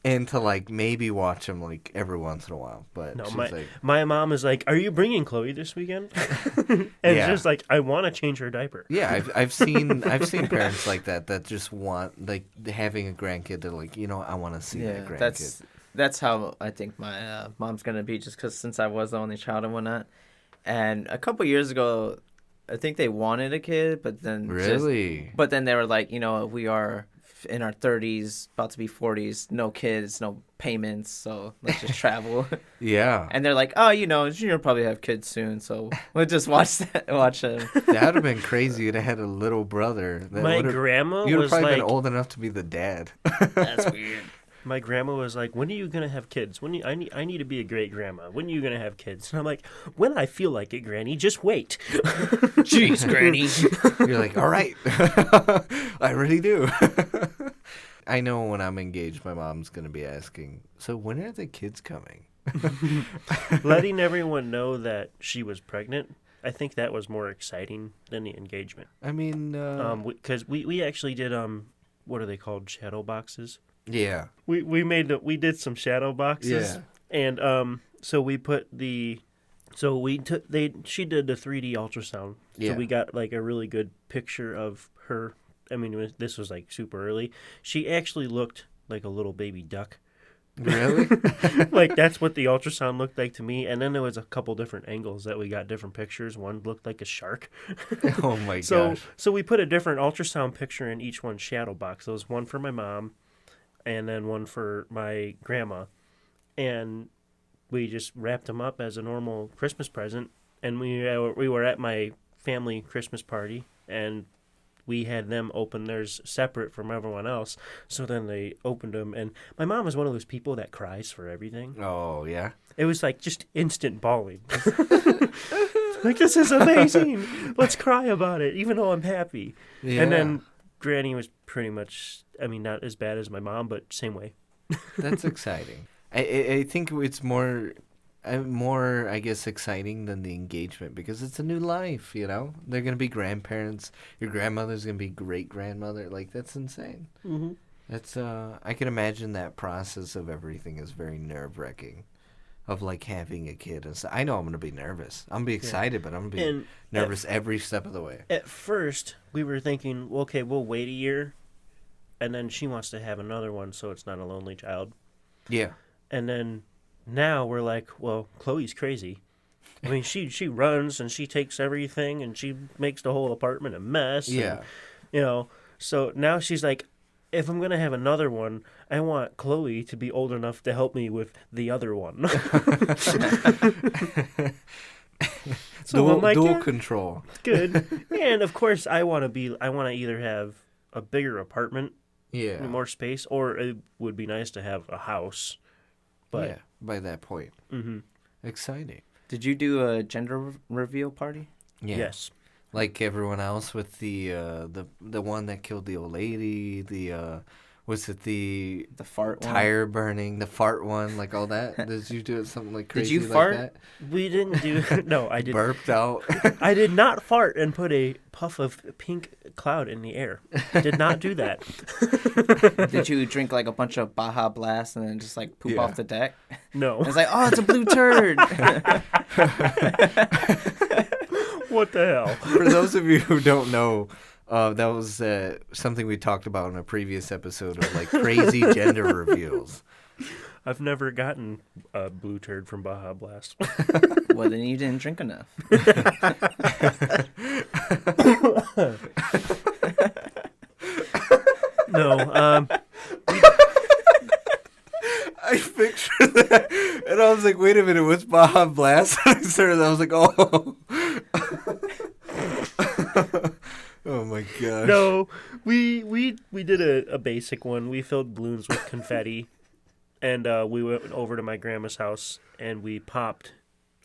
and to like maybe watch him like every once in a while. But No, she's like, my mom is like, are you bringing Chloe this weekend? And it's Yeah. just like, I want to change her diaper. yeah, I've seen parents like that just want like having a grandkid. They're like, you know, I want to see that grandkid. That's how I think my mom's gonna be, just because since I was the only child and whatnot. And a couple years ago, I think they wanted a kid, but then Really? but then they were like, we are in our 30s, about to be 40s, no kids, no payments, so let's just travel. Yeah. And they're like, oh, Junior will probably have kids soon, so we'll just watch him. That would have been crazy. You'd have had a little brother. That My would've- grandma You'd have was probably like, been old enough to be the dad. That's weird. my grandma was like, when are you gonna have kids? I need to be a great grandma. When are you gonna have kids? And I'm like, when I feel like it, Granny. Just wait. Jeez, Granny. You're like, all right. I really do. I know when I'm engaged, my mom's going to be asking, so when are the kids coming? Letting everyone know that she was pregnant, I think that was more exciting than the engagement. I mean, Because we actually did what are they called? Shadow boxes. yeah. We did some shadow boxes. Yeah. And so we put she did the 3D ultrasound. Yeah. So we got like a really good picture of her. I mean, this was like super early. She actually looked like a little baby duck. Really? Like that's what the ultrasound looked like to me. And then there was a couple different angles that we got different pictures. One looked like a shark. Oh my So gosh. so we put a different ultrasound picture in each one's shadow box. There was one for my mom, and then one for my grandma, and we just wrapped them up as a normal Christmas present. And we were at my family Christmas party, and we had them open theirs separate from everyone else. So then they opened them, and my mom is one of those people that cries for everything. Oh, yeah. It was like just instant bawling. Like, this is amazing. Let's cry about it, even though I'm happy. Yeah. And then Granny was pretty much, I mean, not as bad as my mom, but same way. That's exciting. I think it's more, I guess, exciting than the engagement because it's a new life, They're going to be grandparents. Your grandmother's going to be great-grandmother. Like, that's insane. Mm-hmm. That's, I can imagine that process of everything is very nerve-wracking. Of, like, having a kid. And so I know I'm going to be nervous. I'm going to be excited, but I'm going to be nervous every step of the way. At first, we were thinking, well, okay, we'll wait a year, and then she wants to have another one so it's not a lonely child. Yeah. And then now we're like, well, Chloe's crazy. I mean, she runs and she takes everything and she makes the whole apartment a mess. Yeah. And, so now she's like, if I'm going to have another one, I want Chloe to be old enough to help me with the other one. So I'm like, dual yeah, control. good. And of course, I want to either have a bigger apartment, Yeah. more space, or it would be nice to have a house. But yeah, by that point. mm-hmm. Exciting. Did you do a gender reveal party? Yeah. Yes. Like everyone else with the one that killed the old lady, was it the fart one? tire burning, the fart one, like all that? Did you do something like crazy you like fart? that? We didn't do. No, I didn't. Burped out. I did not fart and put a puff of pink cloud in the air. Did not do that. Did you drink like a bunch of Baja Blast and then just like poop Yeah. off the deck? No. It's like, oh, it's a blue turd. What the hell? For those of you who don't know, that was something we talked about in a previous episode of like crazy gender reveals. I've never gotten a blue turd from Baja Blast. Well, then you didn't drink enough. No. I pictured that, and I was like, "Wait a minute, what's Baja Blast?" I was like, "Oh, oh my gosh!" No. We did a basic one. We filled balloons with confetti, and we went over to my grandma's house and we popped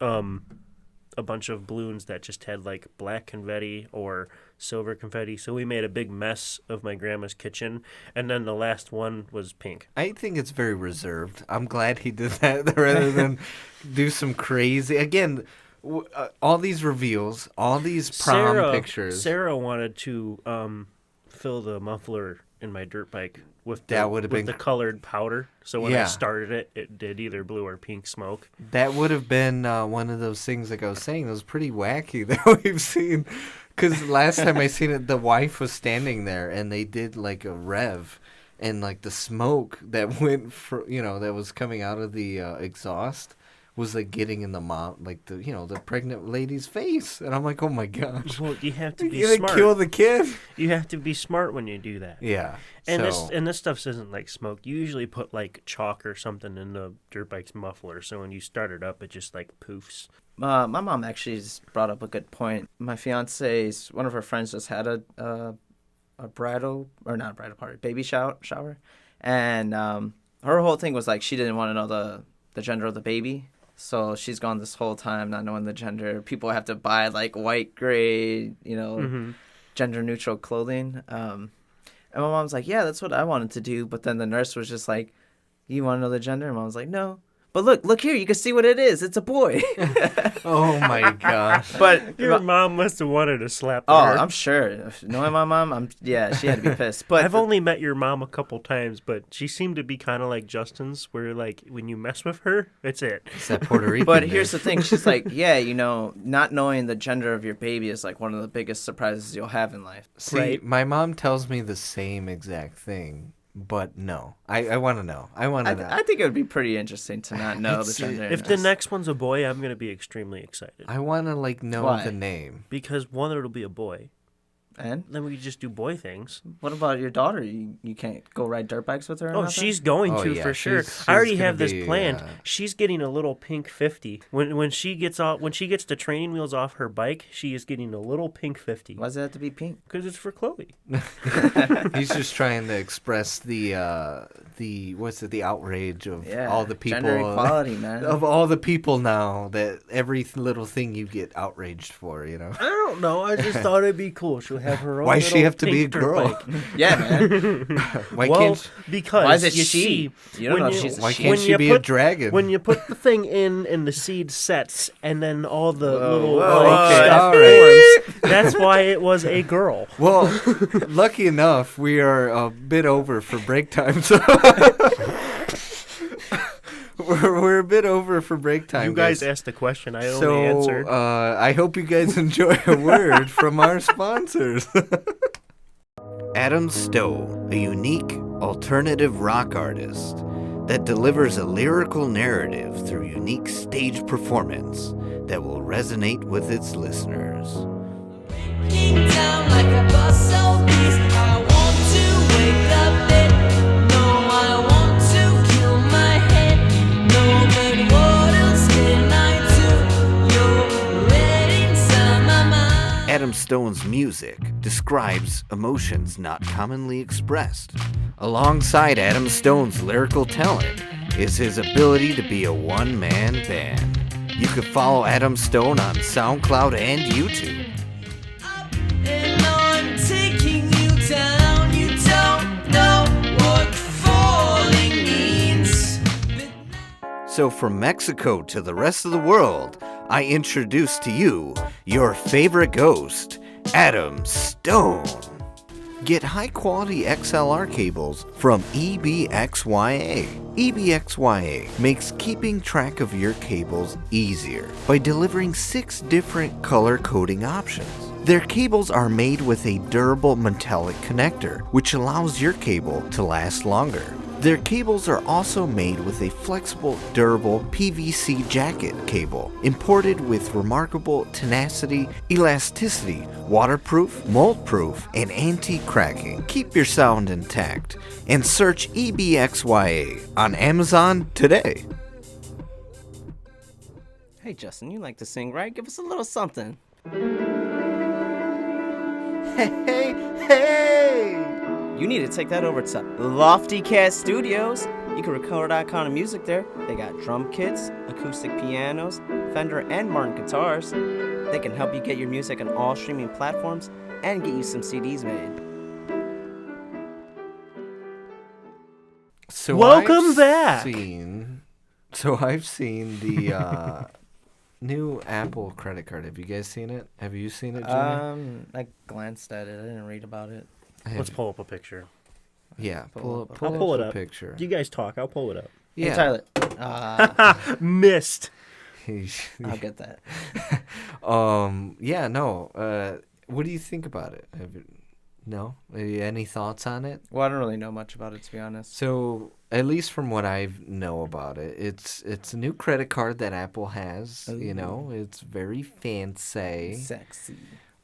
a bunch of balloons that just had like black confetti or silver confetti. So we made a big mess of my grandma's kitchen, and then the last one was pink. I think it's very reserved. I'm glad he did that rather than do some crazy. Again, all these reveals, all these prom pictures. Sarah wanted to fill the muffler in my dirt bike with That would have been the colored powder. So when I Yeah. started it, it did either blue or pink smoke. That would have been one of those things, like I was saying, that was pretty wacky that we've seen. Because last time I seen it, the wife was standing there, and they did like a rev, and like the smoke that went that was coming out of the exhaust was like getting in the mom, like the pregnant lady's face, and I'm like, oh my gosh. Well, you have to be You're smart. gonna kill the kid. You have to be smart when you do that. Yeah. And so, this stuff isn't like smoke. You usually put like chalk or something in the dirt bike's muffler, so when you start it up, it just like poofs. My mom actually just brought up a good point. My fiance's one of her friends just had a bridal, or not a bridal party, baby shower, and her whole thing was like she didn't want to know the gender of the baby. So she's gone this whole time not knowing the gender. People have to buy like white, gray, gender neutral clothing. And my mom's like, yeah, that's what I wanted to do. But then the nurse was just like, you want to know the gender? And Mom's like, no. But look here, you can see what it is. It's a boy. oh my gosh. But Your mom must have wanted to slap her. oh, I'm sure. Knowing my mom, she had to be pissed. But I've only met your mom a couple times, but she seemed to be kind of like Justin's, where like when you mess with her, it's it. It's that Puerto Rican. But here's the thing. She's like, yeah, not knowing the gender of your baby is like one of the biggest surprises you'll have in life. See, right. my mom tells me the same exact thing, but no. I want to know. I want to know. I think it would be pretty interesting to not know the It's- gender. If the next one's a boy, I'm going to be extremely excited. I want to know Why? the name. Because one, it'll be a boy. And Then we could just do boy things. what about your daughter? You can't go ride dirt bikes with her? or Oh, nothing? she's going Oh, to yeah, for sure. she's I already gonna have this be, planned. She's getting a little pink 50. When she gets the training wheels off her bike, she is getting a little pink 50. Why does it have to be pink? Because it's for Chloe. He's just trying to express the outrage of Yeah, all the people gender equality, man. of all the people now that every little thing you get outraged for, I don't know. I just thought it'd be cool. She'll have her own. Why she little have to be a pink dirt girl? bike. Yeah, man. Why Well, can't because Why is it you she? see, You don't when know if you- she's a why she. can't when she you be a put- dragon? when you put the thing in and the seed sets, and then all the little whoa, like, okay, stuff all right. forms, that's why it was a girl. Well, lucky enough, we are a bit over for break time. So we're a bit over for break time. You guys asked the question. I only So answered. I hope you guys enjoy a word from our sponsors. Adam Stowe, a unique alternative rock artist that delivers a lyrical narrative through unique stage performance that will resonate with its listeners. Breaking down like a bus so beast. I want to wake up late. No, I want to kill my head. No, but what else can I do? You're red inside my mind. Adam Stone's music describes emotions not commonly expressed. Alongside Adam Stone's lyrical talent is his ability to be a one-man band. You can follow Adam Stone on SoundCloud and YouTube. And I'm taking you down. You don't know what falling means. So from Mexico to the rest of the world, I introduce to you your favorite ghost, Adam Stone. Get high-quality XLR cables from EBXYA. EBXYA makes keeping track of your cables easier by delivering 6 different color coding options. Their cables are made with a durable metallic connector, which allows your cable to last longer. Their cables are also made with a flexible, durable PVC jacket cable, imported with remarkable tenacity, elasticity, waterproof, mold-proof, and anti-cracking. Keep your sound intact and search EBXYA on Amazon today. Hey, Justin, you like to sing, right? Give us a little something. Hey! You need to take that over to Lofty Cat Studios. You can record that kind of music there. They got drum kits, acoustic pianos, Fender and Martin guitars. They can help you get your music on all streaming platforms and get you some CDs made. So Welcome I've back. I've seen the new Apple credit card. Have you guys seen it? Have you seen it, Junior? I glanced at it. I didn't read about it. Let's pull up a picture. Yeah, Pull pull I'll pull up it the up. picture. You guys talk. I'll pull it up. Yeah. Hey, Tyler. Missed. I'll get that. Yeah, no. What do you think about it? No? Any thoughts on it? Well, I don't really know much about it, to be honest. So, at least from what I know about it, it's a new credit card that Apple has. You know, it's very fancy. Sexy.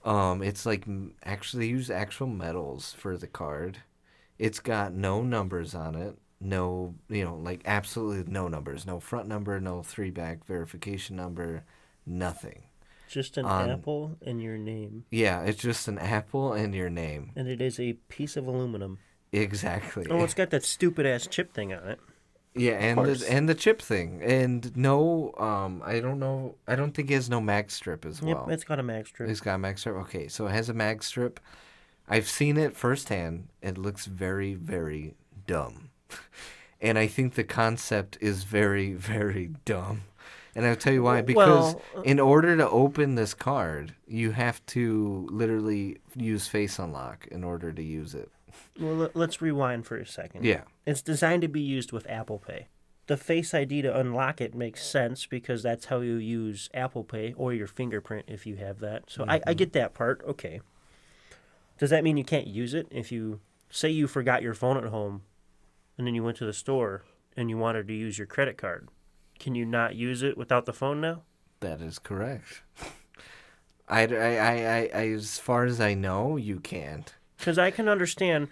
It's like actually use actual metals for the card. It's got no numbers on it. No, like absolutely no numbers. No front number, no 3-back verification number, nothing. Just an apple and your name. Yeah, it's just an apple and your name. And it is a piece of aluminum. Exactly. Oh, it's got that stupid ass chip thing on it. Yeah, and the chip thing, and no, I don't know. I don't think it has no mag strip as well. Yep, it's got a mag strip. It's got a mag strip. Okay, so it has a mag strip. I've seen it firsthand. It looks very, very dumb, and I think the concept is very, very dumb. And I'll tell you why. Because in order to open this card, you have to literally use Face Unlock in order to use it. Well, let's rewind for a second. Yeah. It's designed to be used with Apple Pay. The Face ID to unlock it makes sense because that's how you use Apple Pay or your fingerprint if you have that. So I get that part. Okay. Does that mean you can't use it if you say you forgot your phone at home and then you went to the store and you wanted to use your credit card? Can you not use it without the phone now? That is correct. I, as far as I know, you can't. Because I can understand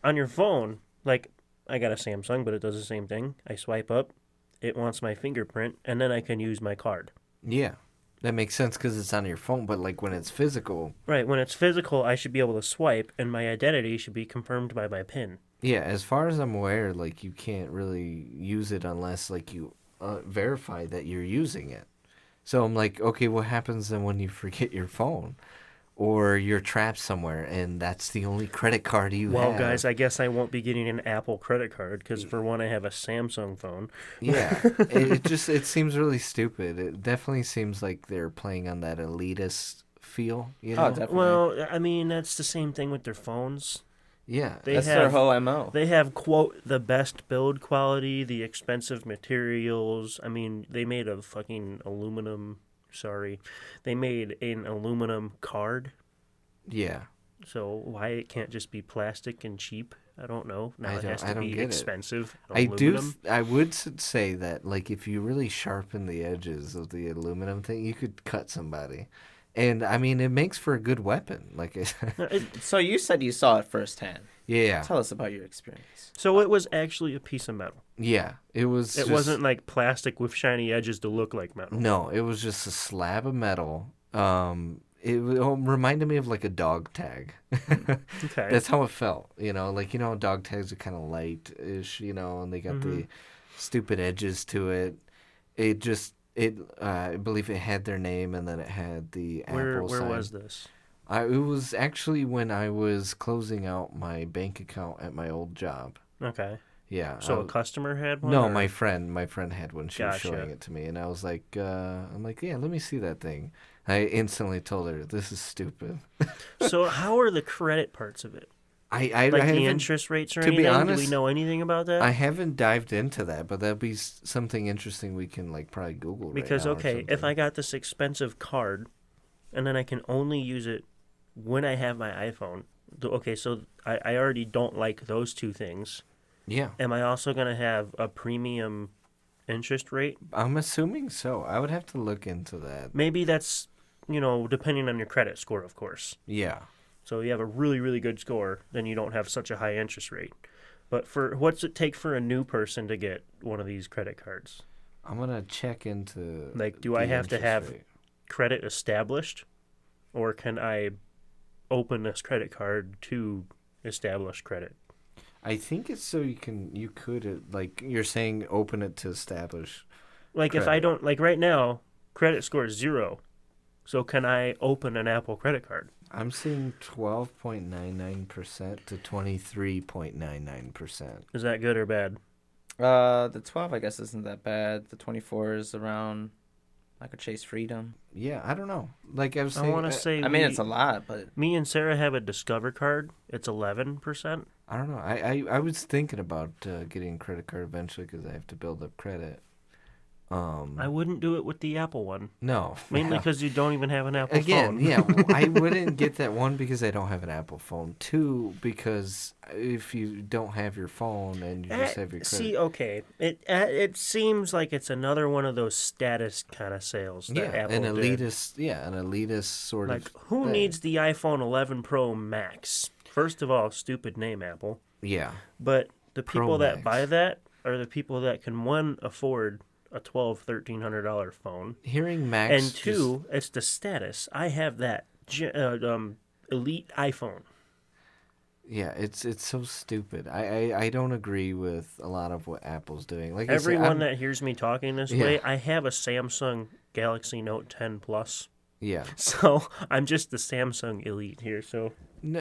on your phone, like I got a Samsung, but it does the same thing. I swipe up, it wants my fingerprint, and then I can use my card. Yeah, that makes sense because it's on your phone, but like when it's physical. Right, when it's physical, I should be able to swipe, and my identity should be confirmed by my PIN. Yeah, as far as I'm aware, like you can't really use it unless like you verify that you're using it. So I'm like, okay, what happens then when you forget your phone? Or you're trapped somewhere, and that's the only credit card you have. Well, guys, I guess I won't be getting an Apple credit card because, for one, I have a Samsung phone. Yeah, it seems really stupid. It definitely seems like they're playing on that elitist feel. You know? Oh, definitely. Well, I mean, that's the same thing with their phones. Yeah, That's their whole MO. They have, quote, the best build quality, the expensive materials. I mean, they made a fucking aluminum... Sorry. They made an aluminum card. Yeah. So why it can't just be plastic and cheap? I don't know. Now it has I to don't be get expensive. I Aluminum. I would say that like if you really sharpen the edges of the aluminum thing, you could cut somebody. And I mean, it makes for a good weapon. Like I said. So you said you saw it firsthand. Yeah. Tell us about your experience. So it was actually a piece of metal. Yeah, it was. It wasn't like plastic with shiny edges to look like metal. No, it was just a slab of metal. It reminded me of like a dog tag. Okay. That's how it felt. Like dog tags are kind of light-ish. And they got the stupid edges to it. I believe it had their name, and then it had the Apple Where sign. was this? It was actually when I was closing out my bank account at my old job. Okay. Yeah. So a customer had one? No, or? my friend had one. She was Gotcha. showing it to me, and I was like, yeah, let me see that thing. I instantly told her, this is stupid. So how are the credit parts of it? I Like the haven't, interest rates or to be anything? honest, Do we know anything about that? I haven't dived into that, but that'd be something interesting we can probably Google Because, right now or okay, if something. I got this expensive card and then I can only use it when I have my iPhone, okay, so I already don't like those two things. Yeah. Am I also going to have a premium interest rate? I'm assuming so. I would have to look into that. Maybe that's, depending on your credit score, of course. Yeah. So you have a really, really good score, then you don't have such a high interest rate. But what's it take for a new person to get one of these credit cards? I'm going to check into Like, do the I have to interest have rate. credit established? Or can I open this credit card to establish credit? I think it's so you could like you're saying open it to establish. Like if I credit. don't, like right now, credit score is 0. So can I open an Apple credit card? I'm seeing 12.99% to 23.99%. Is that good or bad? The 12, I guess, isn't that bad. The 24 is around. I could chase freedom. Yeah, I don't know. Like I was I saying, want to say I mean, it's a lot, but me and Sarah have a Discover card. It's 11%. I don't know. I was thinking about getting a credit card eventually because I have to build up credit. I wouldn't do it with the Apple one. No. Mainly because you don't even have an Apple Again, phone. yeah, well, I wouldn't get that. One, because I don't have an Apple phone. Two, because if you don't have your phone and you just have your credit. See, okay, it seems like it's another one of those status kind of sales that yeah, Apple an did. elitist, an elitist sort Like, of. who thing. needs the iPhone 11 Pro Max? First of all, stupid name, Apple. Yeah, But the Pro people that Max. buy that are the people that can, one, afford a $1,200-$1,300 phone, hearing Max. and two, it's the status. I have that elite iPhone. Yeah, it's so stupid. I don't agree with a lot of what Apple's doing. Like Everyone I said, that hears me talking this Yeah. way, I have a Samsung Galaxy Note 10 Plus. yeah, So I'm just the Samsung elite here. So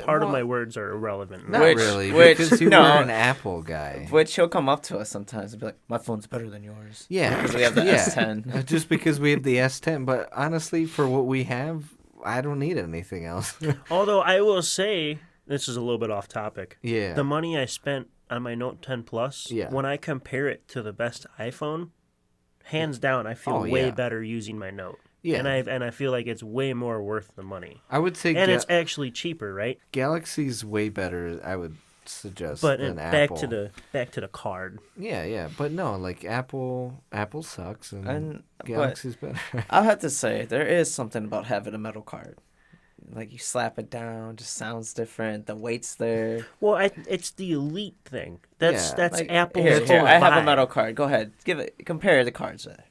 part of my words are irrelevant. Not Which- really, which- because you no. were an Apple guy. Which he'll come up to us sometimes and be like, "My phone's better than yours." Yeah, Because we have the yeah. S10. Just because we have the S10, but honestly, for what we have, I don't need anything else. Although I will say, this is a little bit off topic. yeah, The money I spent on my Note 10 Plus, Yeah. when I compare it to the best iPhone, hands down, I feel Oh, way yeah. better using my Note. Yeah. And I feel like it's way more worth the money. I would say And it's actually cheaper, right? Galaxy's way better. I would suggest But than back Apple. to the card. Yeah, but no, like Apple sucks and But Galaxy's better. I'll have to say, there is something about having a metal card. Like, you slap it down, just sounds different. The weight's there. Well, it's the elite thing. That's Yeah. that's Like, Apple's here, whole I have a vibe. metal card. Go ahead. Compare the cards there.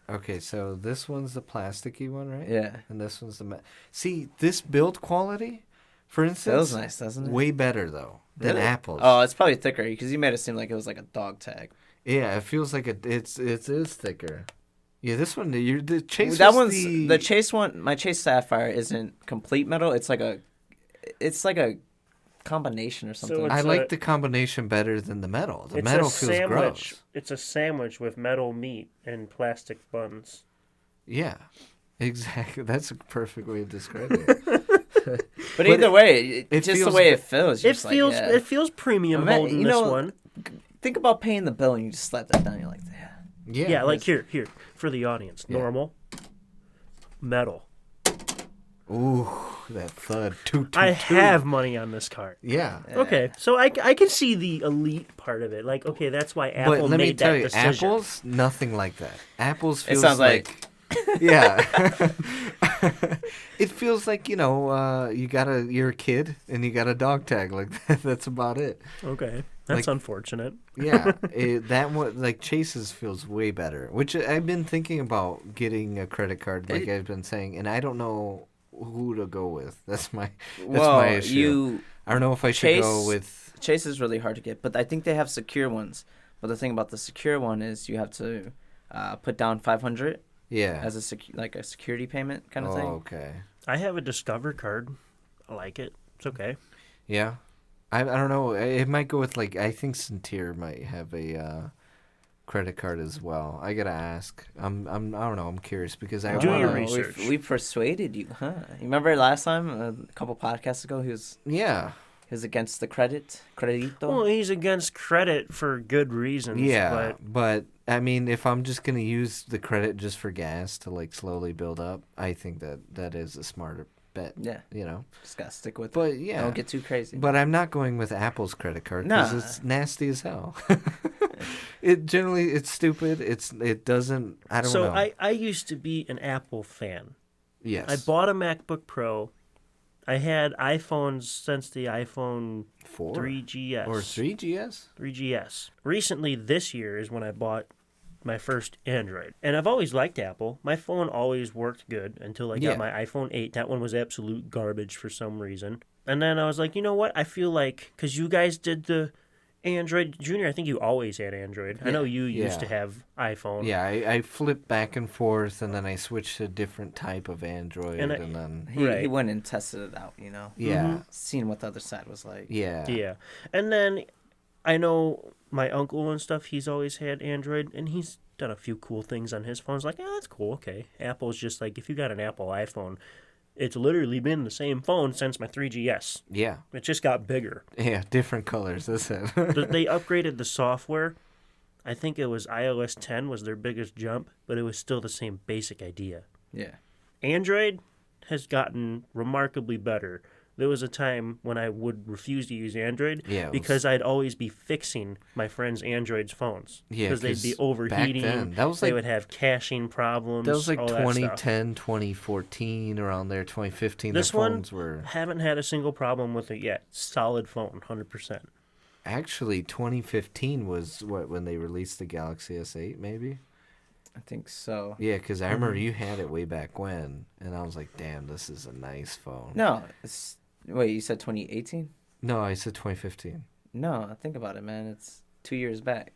Okay, so this one's the plasticky one, right? Yeah. And this one's the see this build quality, for instance, Feels nice, doesn't it? way better though than Really? Apple's. Oh, it's probably thicker because you made it seem like it was like a dog tag. Yeah, it feels like it is thicker. Yeah, this one the Chase. That was one's the Chase one. My Chase Sapphire isn't complete metal. It's like a combination or something. So I it's like a- the combination better than the metal. The It's metal a feels sandwich. gross. It's a sandwich with metal meat and plastic buns. Yeah, exactly. That's a perfect way of describing it. but either way, it just the feels way good. it feels. It feels premium Ima- holding you this know, one. Think about paying the bill and you just slap that down. You're like, yeah. Yeah, like here for the audience. Yeah. Normal, metal. Ooh, that thud. Toot, toot, I toot. have money on this card. Yeah. Okay, so I can see the elite part of it. Like, okay, that's why Apple But let me made tell that you, decision. Apple's nothing like that. Apple's It feels sounds like yeah. It feels like, you're a kid and you got a dog tag like that. That's about it. Okay, that's Like- unfortunate. Yeah, that one like Chase's feels way better. Which I've been thinking about getting a credit card, like I've been saying, and I don't know who to go with. That's my issue. I don't know if I should go with. Chase is really hard to get, but I think they have secure ones. But the thing about the secure one is you have to put down $500 Yeah. as a security payment kind of Oh, thing. okay. I have a Discover card. I like it. It's okay. Yeah. I don't know. It might go with I think Centir might have a credit card as well. I gotta ask. I don't know. I'm curious because I Do your wanna- research. We persuaded you, huh? You remember last time, a couple podcasts ago, he was against the credito. Well, he's against credit for good reasons. Yeah, But but I mean, if I'm just gonna use the credit just for gas to slowly build up, I think that is a smarter bet. Yeah. You know. Just gotta stick with it. But yeah. Don't get too crazy. But I'm not going with Apple's credit card because Nah. it's nasty as hell. It's stupid. It doesn't. I don't know. So I used to be an Apple fan. Yes. I bought a MacBook Pro. I had iPhones since the iPhone 4 3GS. or 3GS. 3GS. Recently, this year is when I bought my first Android. And I've always liked Apple. My phone always worked good until I got Yeah. my iPhone 8. That one was absolute garbage for some reason. And then I was like, you know what? I feel like, because you guys did the Android Junior, I think you always had Android. I know you used to Yeah. have iPhone. Yeah, I flipped back and forth, and then I switched to a different type of Android, And and, I- then he Right. went and tested it out, yeah, Seeing what the other side was like. yeah, Yeah. And then I know my uncle and stuff, he's always had Android, and he's done a few cool things on his phone. It's like, oh, that's cool, okay. Apple's just like, if you got an Apple iPhone, it's literally been the same phone since my 3GS. yeah, It just got bigger. yeah. Different colors. That's it. They upgraded the software. I think it was iOS 10 was their biggest jump, but it was still the same basic idea. Yeah. Android has gotten remarkably better. There was a time when I would refuse to use Android because I'd always be fixing my friends' Android's phones. Yeah, because they'd be overheating. Back then, that was they like, would have caching problems. that was like all 2010, 2014, around there, 2015. This the phones one, were haven't had a single problem with it yet. Solid phone, 100%. actually 2015 was when they released the Galaxy S8, maybe. I think so. Yeah, because I remember you had it way back when, and I was like, "Damn, this is a nice phone." No, wait, you said 2018? No, I said 2015. No, think about it, man. It's 2 years back.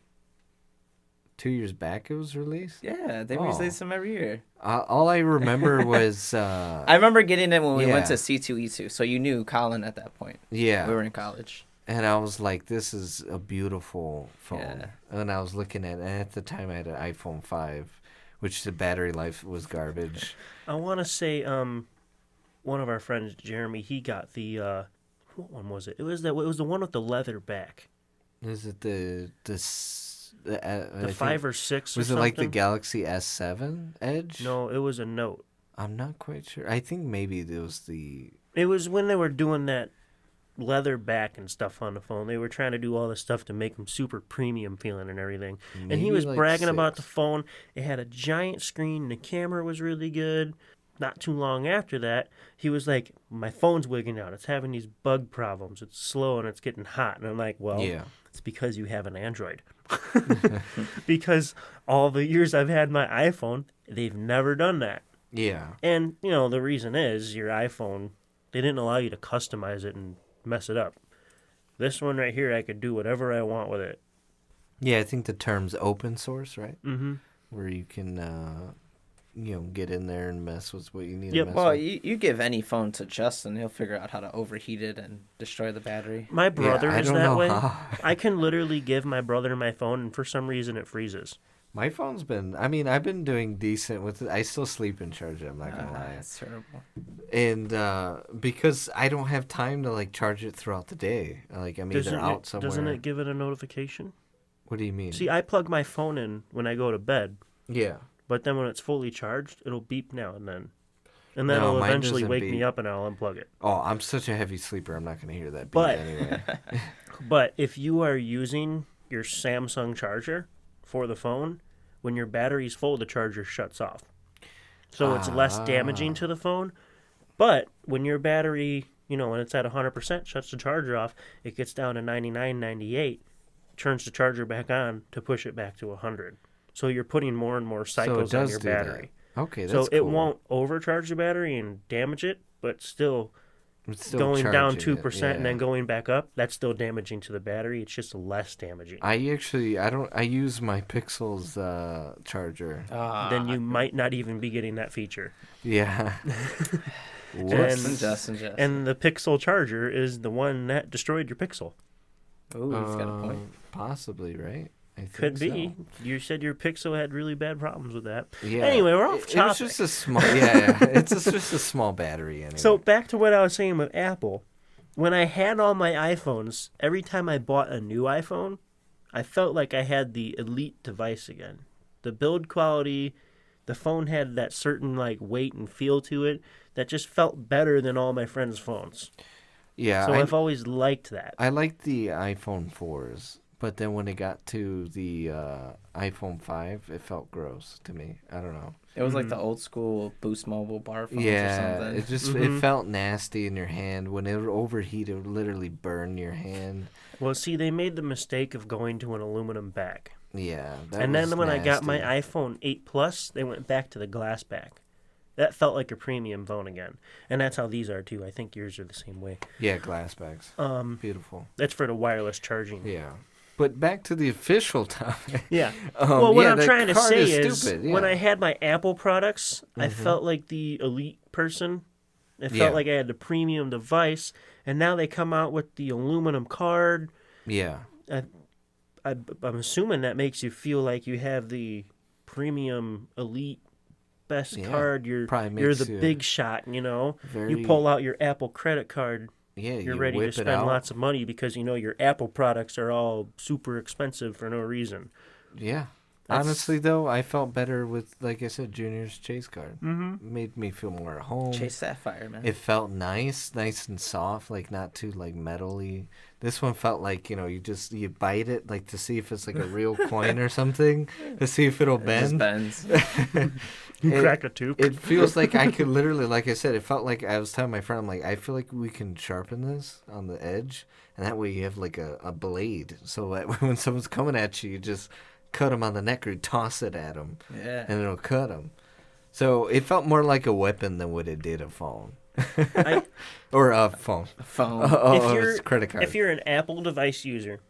2 years back it was released? Yeah, they Oh. release them every year. All I remember was... I remember getting it when we went yeah. to C2E2, so you knew Colin at that point. yeah. We were in college. And I was like, this is a beautiful phone. Yeah. And I was looking at it, and at the time I had an iPhone 5, which the battery life was garbage. I want to say one of our friends, Jeremy, he got the... what one was it? It was the one with the leather back. Is it the The 5 or 6 or was something? it like the Galaxy S7 Edge? No, it was a Note. I'm not quite sure. I think maybe it was the... It was when they were doing that leather back and stuff on the phone. They were trying to do all this stuff to make them super premium feeling and everything. And he Maybe was like bragging about the 6. phone. It had a giant screen. The camera was really good. Not too long after that, he was like, my phone's wigging out. It's having these bug problems. It's slow and it's getting hot. And I'm like, well, Yeah. it's because you have an Android. Because all the years I've had my iPhone, they've never done that. Yeah. And, you know, the reason is your iPhone, they didn't allow you to customize it and mess it up. This one right here, I could do whatever I want with it. Yeah, I think the term's open source, right? Mm-hmm. Where you can, get in there and mess with what you need Yep. to mess Well, with. you give any phone to Justin, he'll figure out how to overheat it and destroy the battery. My brother I is don't that know way. how. I can literally give my brother my phone, and for some reason it freezes. My phone's been, I've been doing decent with it. I still sleep and charge it, I'm not going to lie. That's terrible. And because I don't have time to, like, charge it throughout the day. Like, I'm either out somewhere. Doesn't it give it a notification? What do you mean? See, I plug my phone in when I go to bed, Yeah. but then when it's fully charged, it'll beep now and then. And then No, it'll mine eventually doesn't wake me beep. up and I'll unplug it. Oh, I'm such a heavy sleeper. I'm not going to hear that beep But- anyway. But if you are using your Samsung charger for the phone, when your battery's full, the charger shuts off. So it's less damaging to the phone. But when your battery, when it's at 100%, shuts the charger off, it gets down to 99, 98, turns the charger back on to push it back to 100. So you're putting more and more cycles on does your do that. battery. Okay, that's So cool. it won't overcharge the battery and damage it, but still It's still going down charging 2% it, and then yeah. going back up, that's still damaging to the battery. It's just less damaging. I use my Pixel's charger. Then you might not even be getting that feature. Yeah. Justin. And the Pixel charger is the one that destroyed your Pixel. Ooh, he's got a point. Possibly, right? I think Could be. so. You said your Pixel had really bad problems with that. Yeah. Anyway, we're off It was topic. just a small. Yeah. It's just a small battery. Anyway. So back to what I was saying with Apple. When I had all my iPhones, every time I bought a new iPhone, I felt like I had the elite device again. The build quality, the phone had that certain weight and feel to it that just felt better than all my friends' phones. yeah, So I've always liked that. I liked the iPhone 4s, but then when it got to the iPhone 5, it felt gross to me. I don't know. It was like the old school Boost Mobile bar phones or Yeah, something. it just it felt nasty in your hand. When it would overheat, it would literally burn your hand. Well, see, they made the mistake of going to an aluminum back. Yeah, And then when I got my nasty. iPhone 8 Plus, they went back to the glass back. That felt like a premium phone again. And that's how these are too. I think yours are the same way. Yeah, glass bags. Beautiful. That's for the wireless charging. Yeah. But back to the official topic. Yeah. Well, what yeah, I'm the trying to card say is stupid, when yeah. I had my Apple products, I felt like the elite person. It felt Yeah. like I had the premium device. And now they come out with the aluminum card. Yeah. I'm assuming that makes you feel like you have the premium elite best Yeah, card. You're probably you're makes the you big shot, You very- pull out your Apple credit card. Yeah, You're you ready to whip it spend out. lots of money because your Apple products are all super expensive for no reason. Yeah. That's- Honestly, though, I felt better with, like I said, Junior's chase card. Mm-hmm. Made me feel more at home. Chase Sapphire, man. It felt nice and soft, like not too like metally. This one felt like, you know, you bite it like to see if it's like a real coin or something, to see if it'll It just bend. bends. You It- crack a tooth. It feels like I could literally, like I said, it felt like I was telling my friend, I'm like, I feel like we can sharpen this on the edge, and that way you have like a blade, so that when someone's coming at you, you just cut them on the neck or you toss it at them, Yeah. and it'll cut them. So it felt more like a weapon than what it did a phone. I- Or a phone. Phone. you're- it's credit card. If you're an Apple device user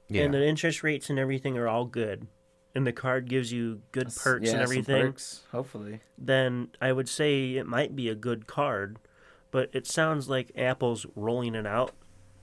yeah. and the interest rates and everything are all good, and the card gives you good perks Yeah, and some everything, perks, hopefully. then I would say it might be a good card. But it sounds like Apple's rolling it out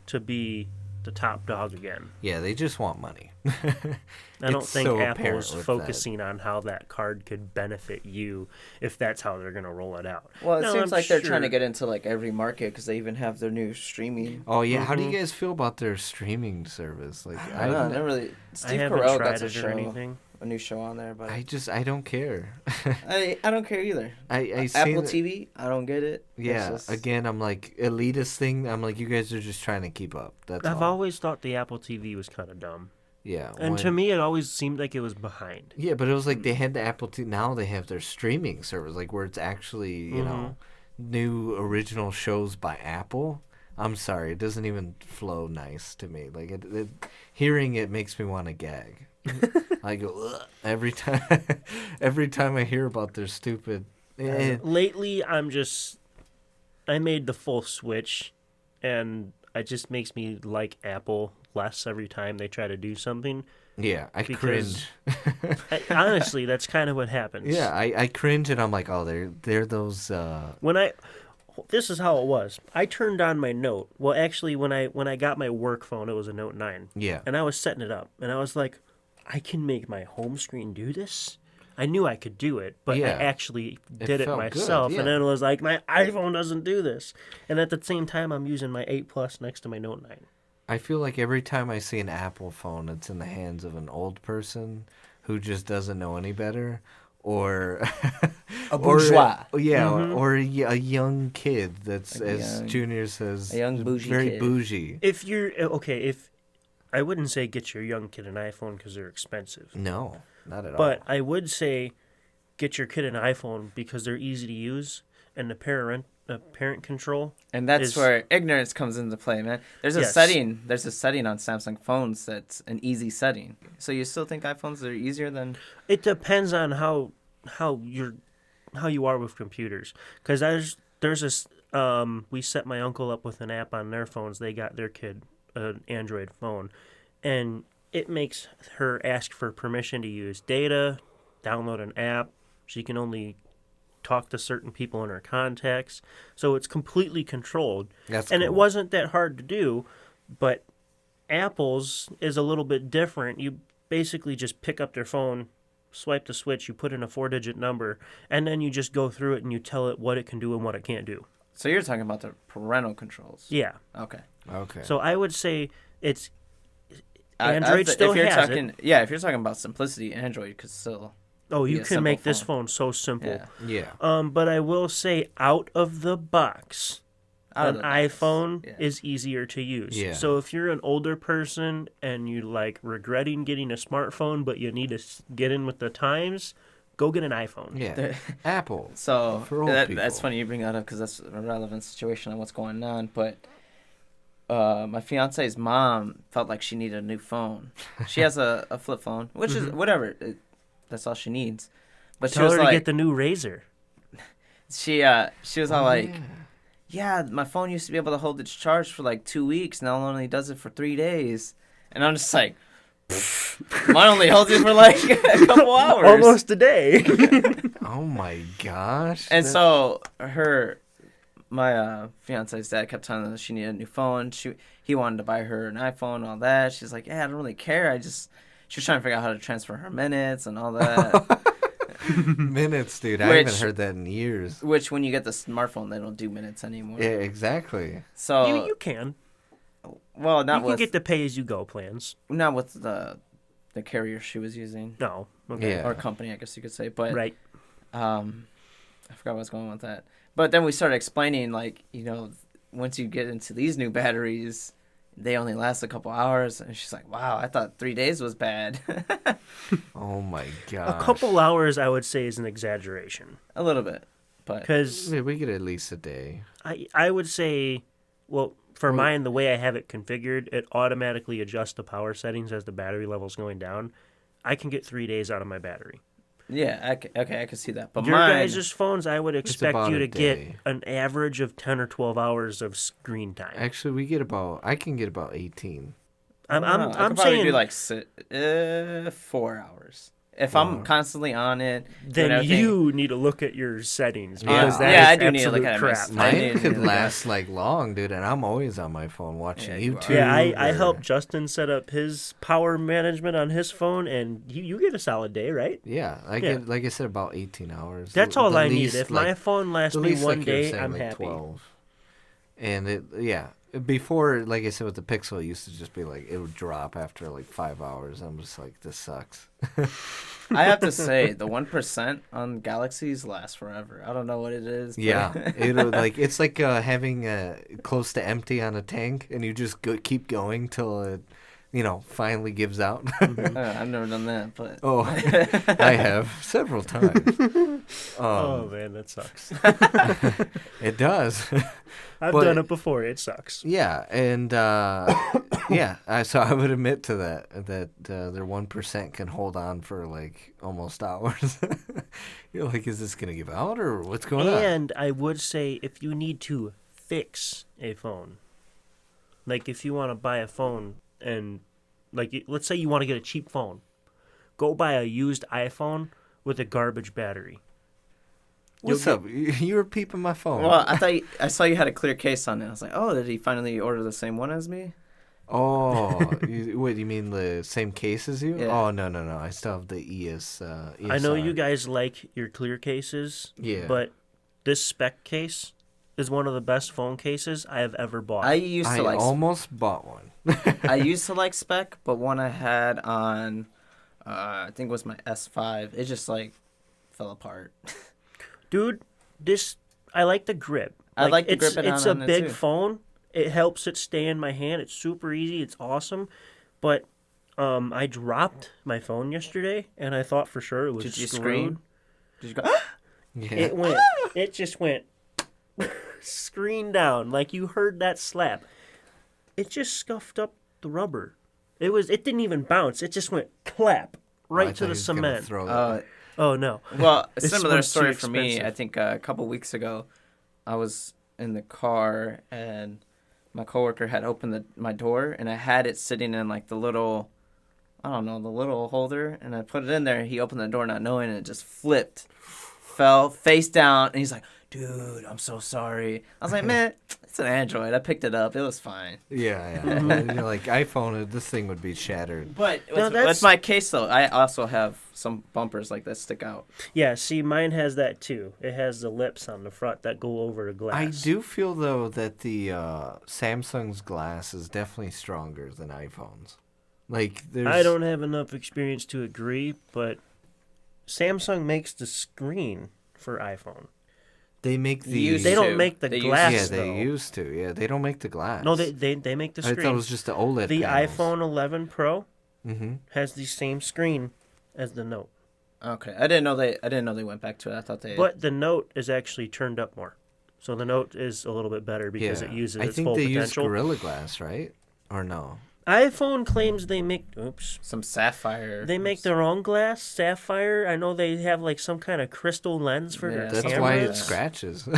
to be the top dog again. Yeah, they just want money. I don't It's think so Apple's apparent with focusing on how that card could benefit you if that's how they're going to roll it out. Well, it No, seems I'm like they're trying to sure- get into like every market because they even have their new streaming. Oh yeah, how do you Mhm. guys feel about their streaming service? Like I don't know. I never really. I Steve haven't Carell tried got a it or show, anything. a new show on there, but I don't care. I don't care either. I seen Apple it- TV, I don't get it. It's Yeah, just- again, I'm like elitist thing. I'm like, you guys are just trying to keep up. That's I've all. always thought the Apple TV was kind of dumb. Yeah, And to me, it always seemed like it was behind. yeah, but it was like they had the Apple TV. Now they have their streaming service, like where it's actually you know new original shows by Apple. I'm sorry, it doesn't even flow nice to me. Like hearing it makes me want to gag. I go ugh, every time. Every time I hear about their stupid. Lately, I made the full switch, and it just makes me like Apple less every time they try to do something. Yeah, I Because- cringe. Honestly, that's kind of what happens. Yeah, I cringe and I'm like, oh, they're those. This is how it was. I turned on my Note. Well, actually, when I got my work phone, it was a Note 9. Yeah. And I was setting it up, and I was like, I can make my home screen do this? I knew I could do it, but Yeah. I actually did it felt good, myself. yeah. And then it was like, my iPhone doesn't do this. And at the same time, I'm using my 8 Plus next to my Note 9. I feel like every time I see an Apple phone, it's in the hands of an old person who just doesn't know any better, or A bourgeois. or a young kid that's, A as young- Junior says, a young bougie very kid. bougie. If you're, okay, if, I wouldn't say get your young kid an iPhone because they're expensive. No, not at But all. I would say get your kid an iPhone because they're easy to use, and the parent control. And that's is- where ignorance comes into play, man. There's a Yes. setting. There's a setting on Samsung phones that's an easy setting. So you still think iPhones are easier than? It depends on how you are with computers. Because there's this we set my uncle up with an app on their phones. They got their kid an Android phone, and it makes her ask for permission to use data, download an app. She can only talk to certain people in her contacts, so it's completely controlled. That's And it cool. wasn't that hard to do, but Apple's is a little bit different. You basically just pick up their phone, swipe the switch, you put in a 4-digit number, and then you just go through it and you tell it what it can do and what it can't do. So you're talking about the parental controls. Yeah. Okay. Okay. So I would say it's I Android still if you're has talking, it. Yeah, if you're talking about simplicity, Android could still. Oh, you be a can make simple this phone. phone so simple. Yeah. yeah. But I will say out of the box, Out of an the box. iPhone Yeah. is easier to use. Yeah. So if you're an older person and you like regretting getting a smartphone, but you need to get in with the times, go get an iPhone. Yeah. Apple. So For old that's people. funny you bring that up because that's a relevant situation on what's going on. But my fiance's mom felt like she needed a new phone. She has a flip phone, which is whatever. That's all she needs. But she Tell was her to like, get the new Razor. she was all like, yeah, my phone used to be able to hold its charge for like 2 weeks. Now it only does it for 3 days. And I'm just like, mine only holds it for like a couple hours. Almost a day. Oh my gosh. And that- so my fiance's dad kept telling her she needed a new phone. He wanted to buy her an iPhone, all that. She's like, yeah, I don't really care. She was trying to figure out how to transfer her minutes and all that. minutes, dude. I haven't Which- heard that in years. Which when you get the smartphone, they don't do minutes anymore. Yeah, exactly. So you can. well, not You can with get the pay-as-you-go plans. not with the the carrier she was using. No. Okay. Yeah. Or company, I guess you could say. But Right. I forgot where I was going with that. But then we started explaining, like, once you get into these new batteries, they only last a couple hours. And she's like, wow, I thought 3 days was bad. Oh my A god. couple hours, I would say, is an exaggeration. A little bit. But Because Yeah, we get at least a day. I would say, well, for mine, the way I have it configured, it automatically adjusts the power settings as the battery level's going down. I can get 3 days out of my battery. yeah, I can see that. But Your mine, guys' phones, I would expect about you a to get day. an average of 10 or 12 hours of screen time. Actually, I can get about 18. I'm I could probably saying do like 4 hours. If I'm constantly on it, doing then everything- you need to look at your settings Yeah. because that Yeah, is I do need to look absolute at my crap. s- I Mine need could to- last like long, dude, and I'm always on my phone watching Yeah, you are. YouTube. Yeah, I or- helped Justin set up his power management on his phone, and you get a solid day, right? Yeah, I get, like I said, about 18 hours. That's The- all the I need. least, If like, my phone lasts the me least, one like you were day, saying, I'm like happy. 12. And before, like I said, with the Pixel, it used to just be like, it would drop after like 5 hours. I'm just like, this sucks. I have to say, the 1% on Galaxies lasts forever. I don't know what it is. But Yeah, it's like having close to empty on a tank, and you just keep going till it, finally gives out. I've never done that, but Oh, I have several times. Oh man, that sucks. It does. I've But- done it before. It sucks. Yeah, and so I would admit to that their 1% can hold on for like almost hours. You're like, is this gonna give out or what's going on? And I would say if you need to fix a phone, like if you want to buy a phone and let's say you want to get a cheap phone, go buy a used iPhone with a garbage battery. What's up? You were peeping my phone. well, I saw you had a clear case on it. I was like, oh, did he finally order the same one as me? Oh, wait, you mean the same case as you? Yeah. Oh, no. I still have the ES. I know you guys like your clear cases, Yeah. but this spec case is one of the best phone cases I have ever bought. I used I to like almost bought one. I used to like spec, but one I had on, I think it was my S5. It just like fell apart. Dude, I like the grip. I like the it's, grip It's a on it, big too. phone. It helps it stay in my hand. It's super easy. It's awesome. But I dropped my phone yesterday, and I thought for sure it was Did you screwed. scream? Did you go? Yeah. It just went screen down. Like you heard that slap. It just scuffed up the rubber. It didn't even bounce. It just went clap right to the cement. Oh no. Well, a This similar one's too story for me. expensive. I think a couple weeks ago, I was in the car and my coworker had opened my door and I had it sitting in like the little, I don't know, the little holder, and I put it in there. He opened the door not knowing, and it just flipped, fell face down, and he's like, "Dude, I'm so sorry." I was like, "Man, it's an Android. I picked it up. It was fine." Yeah. And you're like, iPhone, this thing would be shattered. But No, that's my case though. I also have some bumpers like that stick out. Yeah, see, mine has that too. It has the lips on the front that go over the glass. I do feel, though, that the Samsung's glass is definitely stronger than iPhone's. Like, there's... I don't have enough experience to agree, but Samsung makes the screen for iPhone. They make the... Used They to. don't make the They used glass. Yeah, to. they though. used to. Yeah, they don't make the glass. No, they make the I screen. thought it was just the OLED the panels. iPhone 11 Pro Mm-hmm. has the same screen as the Note, Okay, I didn't know they went back to it. I thought they. but the Note is actually turned up more. So the Note is a little bit better because it uses I its think full they potential. use Gorilla Glass, right? Or no? iPhone claims they make some sapphire. They make their own glass, sapphire. I know they have like some kind of crystal lens for Yeah, their That's cameras. why it cameras. scratches.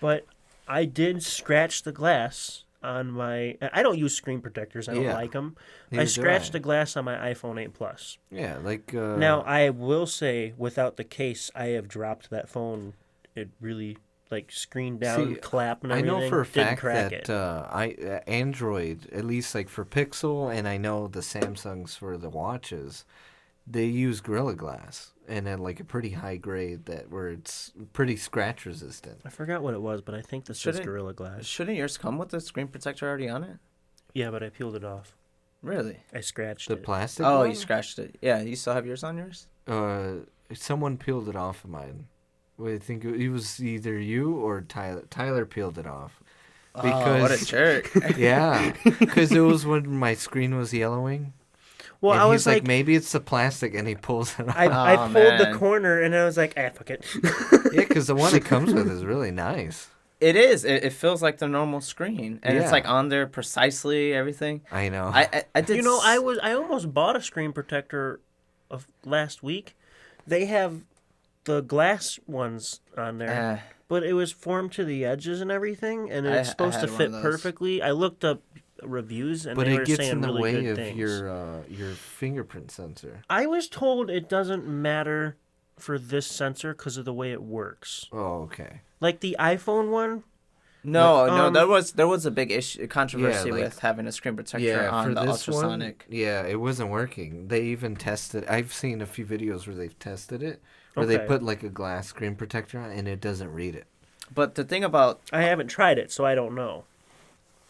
But I did scratch the glass on my. I don't use screen protectors. I don't Yeah. like them. I Neither do scratched I. the glass on my iPhone 8 Plus. Yeah, like... Now I will say, without the case, I have dropped that phone. It really like screen down, See, clap, and I everything. know for a Didn't fact crack that it. Android, at least like for Pixel, and I know the Samsungs for the watches, they use Gorilla Glass and at like a pretty high grade where it's pretty scratch resistant. I forgot what it was, but I think this is Shouldn't- Gorilla Glass. Shouldn't yours come with the screen protector already on it? Yeah, but I peeled it off. Really? I scratched The it. plastic Oh, one? you scratched it. Yeah, you still have yours on yours? Someone peeled it off of mine. Well, I think it was either you or Tyler. Tyler peeled it off. Oh, what a jerk. Yeah, because it was when my screen was yellowing. Well, and I he's was like, maybe it's the plastic, and he pulls it off. I Oh, pulled the man. corner, and I was like, fuck it. Yeah, because the one it comes with is really nice. It is. It feels like the normal screen. And Yeah. it's like on there precisely, everything. I know. I did. You know, I almost bought a screen protector of last week. They have the glass ones on there, but it was formed to the edges and everything, and I it's supposed to had one fit of those. perfectly. I looked up reviews, and but they it were gets saying in the really way good of things. your fingerprint sensor. I was told it doesn't matter for this sensor because of the way it works. Oh, okay. Like the iPhone one. No, there was a big issue, controversy like- with having a screen protector on the ultrasonic. yeah, it wasn't working. They even tested. I've seen a few videos where they've tested it, where they Okay. put like a glass screen protector on, and it doesn't read it. But the thing about I haven't tried it, so I don't know.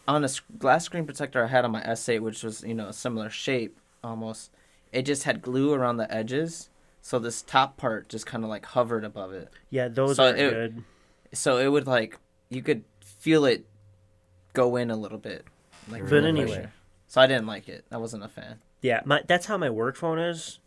on a glass screen protector I had on my S8, which was a similar shape almost, it just had glue around the edges, so this top part just kind of like hovered above it. Yeah, those So are good. So it would like you could feel it go in a little bit, like But from the anyway. pressure. So I didn't like it. I wasn't a fan. Yeah, that's how my work phone is.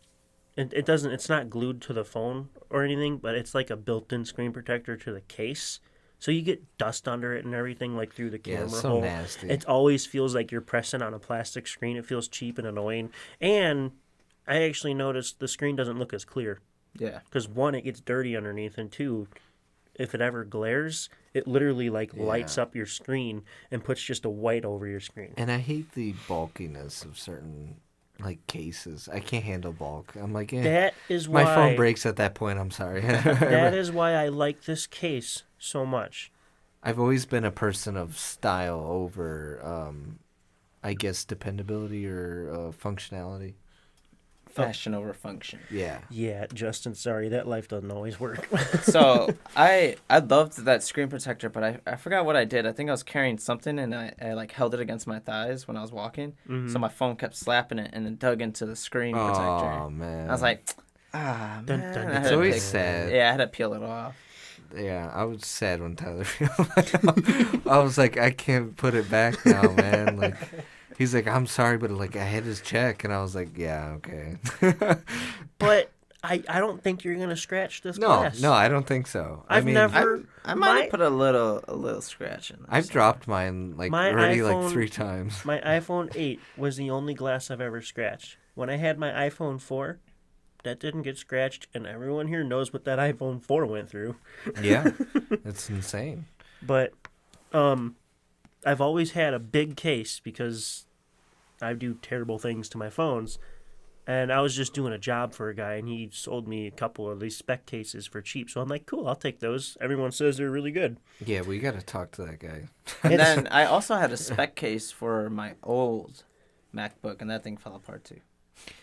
It doesn't. It's not glued to the phone or anything, but it's like a built-in screen protector to the case. So you get dust under it and everything, like through the Yeah, camera it's so hole. nasty. It always feels like you're pressing on a plastic screen. It feels cheap and annoying. And I actually noticed the screen doesn't look as clear Yeah. because one, it gets dirty underneath, and two, if it ever glares, it literally lights Yeah. up your screen and puts just a white over your screen. And I hate the bulkiness of certain like cases. I can't handle bulk. I'm like, That is why my phone breaks at that point. I'm sorry. That is why I like this case so much. I've always been a person of style over, I guess, dependability or functionality. Fashion over function. Yeah. Yeah, Justin, sorry, that life doesn't always work. So I loved that screen protector, but I forgot what I did. I think I was carrying something and I like held it against my thighs when I was walking. So my phone kept slapping it and it dug into the screen protector. Oh man. I was like, man. Dun, dun, I dun. had It's to always pick- sad. Yeah, I had to peel it off. Yeah, I was sad when Tyler I was like, I can't put it back now, man. Like, he's like, I'm sorry, but like I had his check, and I was like, yeah, okay. But I don't think you're gonna scratch this No, glass. no, I don't think so. I've never. I might have put a little scratch in there. I've dropped mine like My already iPhone- like 3 times. My iPhone 8 was the only glass I've ever scratched. When I had my iPhone 4, that didn't get scratched, and everyone here knows what that iPhone 4 went through. Yeah, it's insane. But I've always had a big case because I do terrible things to my phones. And I was just doing a job for a guy, and he sold me a couple of these spec cases for cheap. So I'm like, cool, I'll take those. Everyone says they're really good. Yeah, we got to talk to that guy. And then I also had a spec case for my old MacBook, and that thing fell apart too.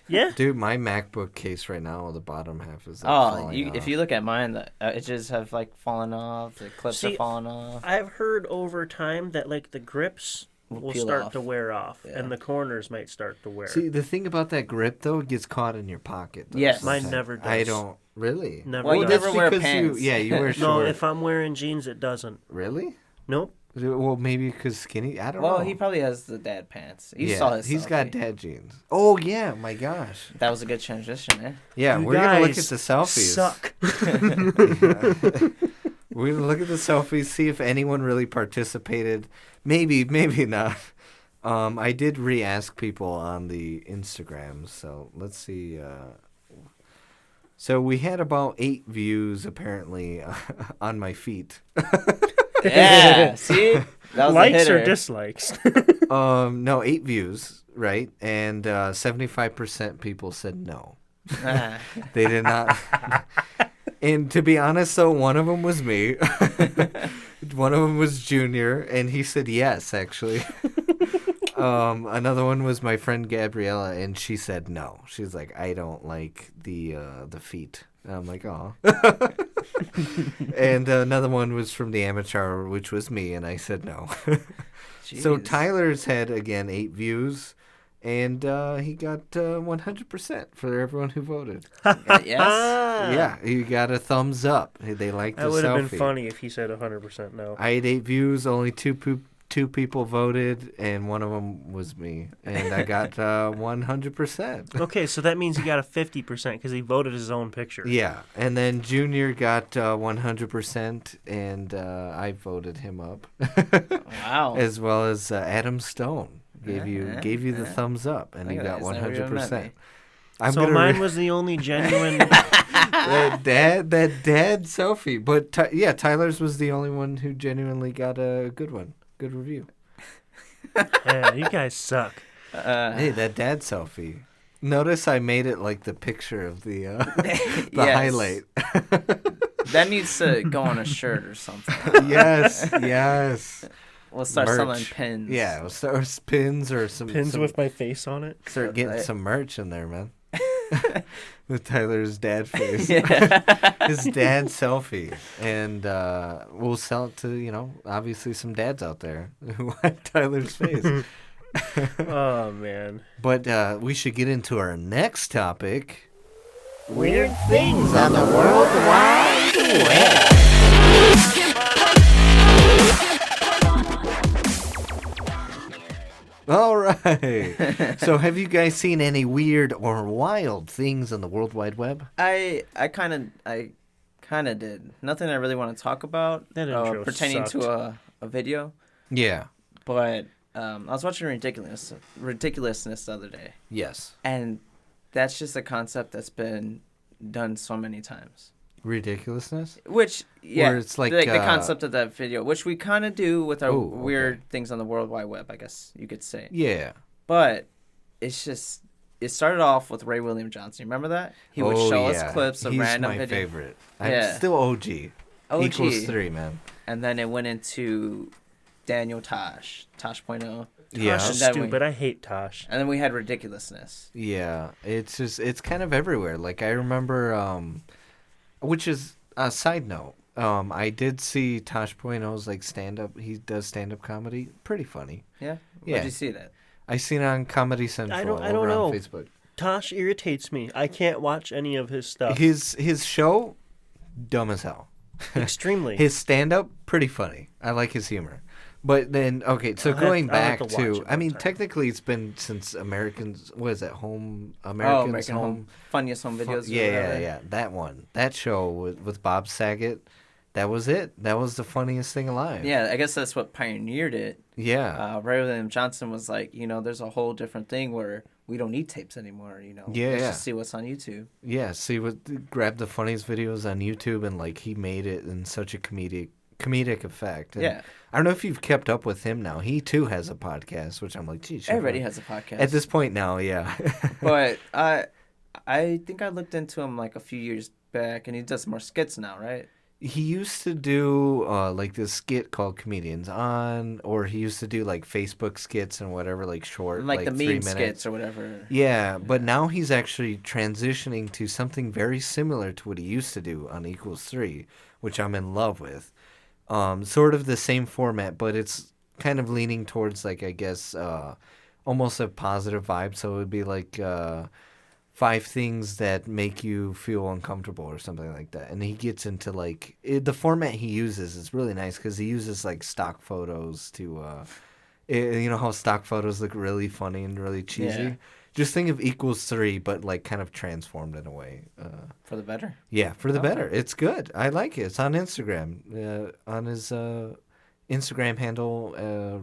Yeah. Dude, my MacBook case right now, the bottom half is like falling off. If you look at mine, the edges have like fallen off. The clips See, are falling off. I've heard over time that like the grips will peel start off. to wear off, Yeah. and the corners might start to wear. See, the thing about that grip though, it gets caught in your pocket. Though, Yes. Mine sometimes. never does. I don't really. Never Well, you does. never wear because pants. You wear No, short. if I'm wearing jeans, it doesn't. Really? Nope. Well, maybe because skinny. I don't know. Well, he probably has the dad pants. You yeah, saw his he's got selfie. dad jeans. Oh yeah, my gosh. That was a good transition, eh? Yeah, You we're gonna look at guys the selfies. Suck. We're gonna look at the selfies, see if anyone really participated. Maybe, maybe not. I did re-ask people on the Instagram, so let's see. So we had about 8 views apparently on my feet. Yeah, see? That was a Likes or hitter. dislikes? No, 8 views, right? And 75% people said no. Ah. They did not. And to be honest, though, one of them was me. One of them was Junior, and he said yes, actually. Another one was my friend Gabriella, and she said no. She's like, I don't like the feet. And I'm like, oh. And another one was from the Amateur Hour, which was me, and I said no. So Jeez. Tyler's had, again, 8 views, and he got 100% for everyone who voted. Yes. Yeah, he got a thumbs up. They liked the That would have been selfie. funny if he said 100% no. I had 8 views. Only two people voted, and one of them was me, and I got 100%. Okay, so that means he got a 50% because he voted his own picture. Yeah, and then Junior got 100%, and I voted him up, Wow. as well as Adam Stone gave you the thumbs up, and Look you at got that. He's never even met 100%. me. So mine was the only genuine. that dad selfie, but Tyler's was the only one who genuinely got a good one, good review. Yeah, you guys suck. Hey, that dad selfie. Notice I made it like the picture of the Yes. highlight. That needs to go on a shirt or something. yes. We'll start Merch. selling pins. Yeah, we'll start pins or some Pins with my face on it. start getting some merch in there, man. With Tyler's dad face. Yeah. His dad selfie. And we'll sell it to, obviously some dads out there who want Tyler's face. Oh, man. But we should get into our next topic. Weird things on the World Wide Web. All right. So have you guys seen any weird or wild things on the World Wide Web? I kind of did. Nothing I really want to talk about That intro pertaining sucked. to a video, Yeah. but I was watching Ridiculousness the other day, Yes. and that's just a concept that's been done so many times. Ridiculousness? Which, yeah, Where it's like, the concept of that video, which we kind of do with our Oh, weird okay. things on the World Wide Web, I guess you could say. Yeah. But it's just, it started off with Ray William Johnson. Remember that? He would show us clips of He's random my videos. favorite. Yeah. I'm still OG. OG. Equals 3, man. And then it went into Daniel Tosh.0. Yeah. Tosh is And then we- stupid. I hate Tosh. And then we had Ridiculousness. Yeah. It's kind of everywhere. Like, I remember, which is a side note. I did see Tosh.0's like stand-up. He does stand-up comedy. Pretty funny. Yeah? Yeah. Where'd you see that? I seen it on Comedy Central I don't over know. on Facebook. Tosh irritates me. I can't watch any of his stuff. His show, dumb as hell. Extremely. His stand-up, pretty funny. I like his humor. But then, okay, so I'll going have back to watch to, it I one mean, time. technically it's been since Americans, what is that, Americans American Home. Funniest Home Videos. or Yeah, whatever. that one. That show with Bob Saget, that was it. That was the funniest thing alive. Yeah, I guess that's what pioneered it. Yeah. Ray William Johnson was like, there's a whole different thing where we don't need tapes anymore, Yeah, Let's yeah. just see what's on YouTube. Yeah, see grab the funniest videos on YouTube and like he made it in such a comedic effect. And Yeah. I don't know if you've kept up with him now. He too has a podcast, which I'm like, geez. Everybody has a podcast. At this point now, yeah. But I think I looked into him like a few years back, and he does more skits now, right? He used to do like this skit called Comedians On, or he used to do like Facebook skits and whatever, like short, Like the 3 meme minutes. skits or whatever. Yeah, but now he's actually transitioning to something very similar to what he used to do on Equals 3, which I'm in love with. Sort of the same format, but it's kind of leaning towards, like, I guess, almost a positive vibe. So it would be like 5 things that make you feel uncomfortable or something like that. And he gets into, like, the format he uses is really nice because he uses, like, stock photos to, you know how stock photos look really funny and really cheesy? Yeah. Just think of Equals 3, but, like, kind of transformed in a way. For the better. Yeah, for the Okay. better. It's good. I like it. It's on Instagram. On his Instagram handle,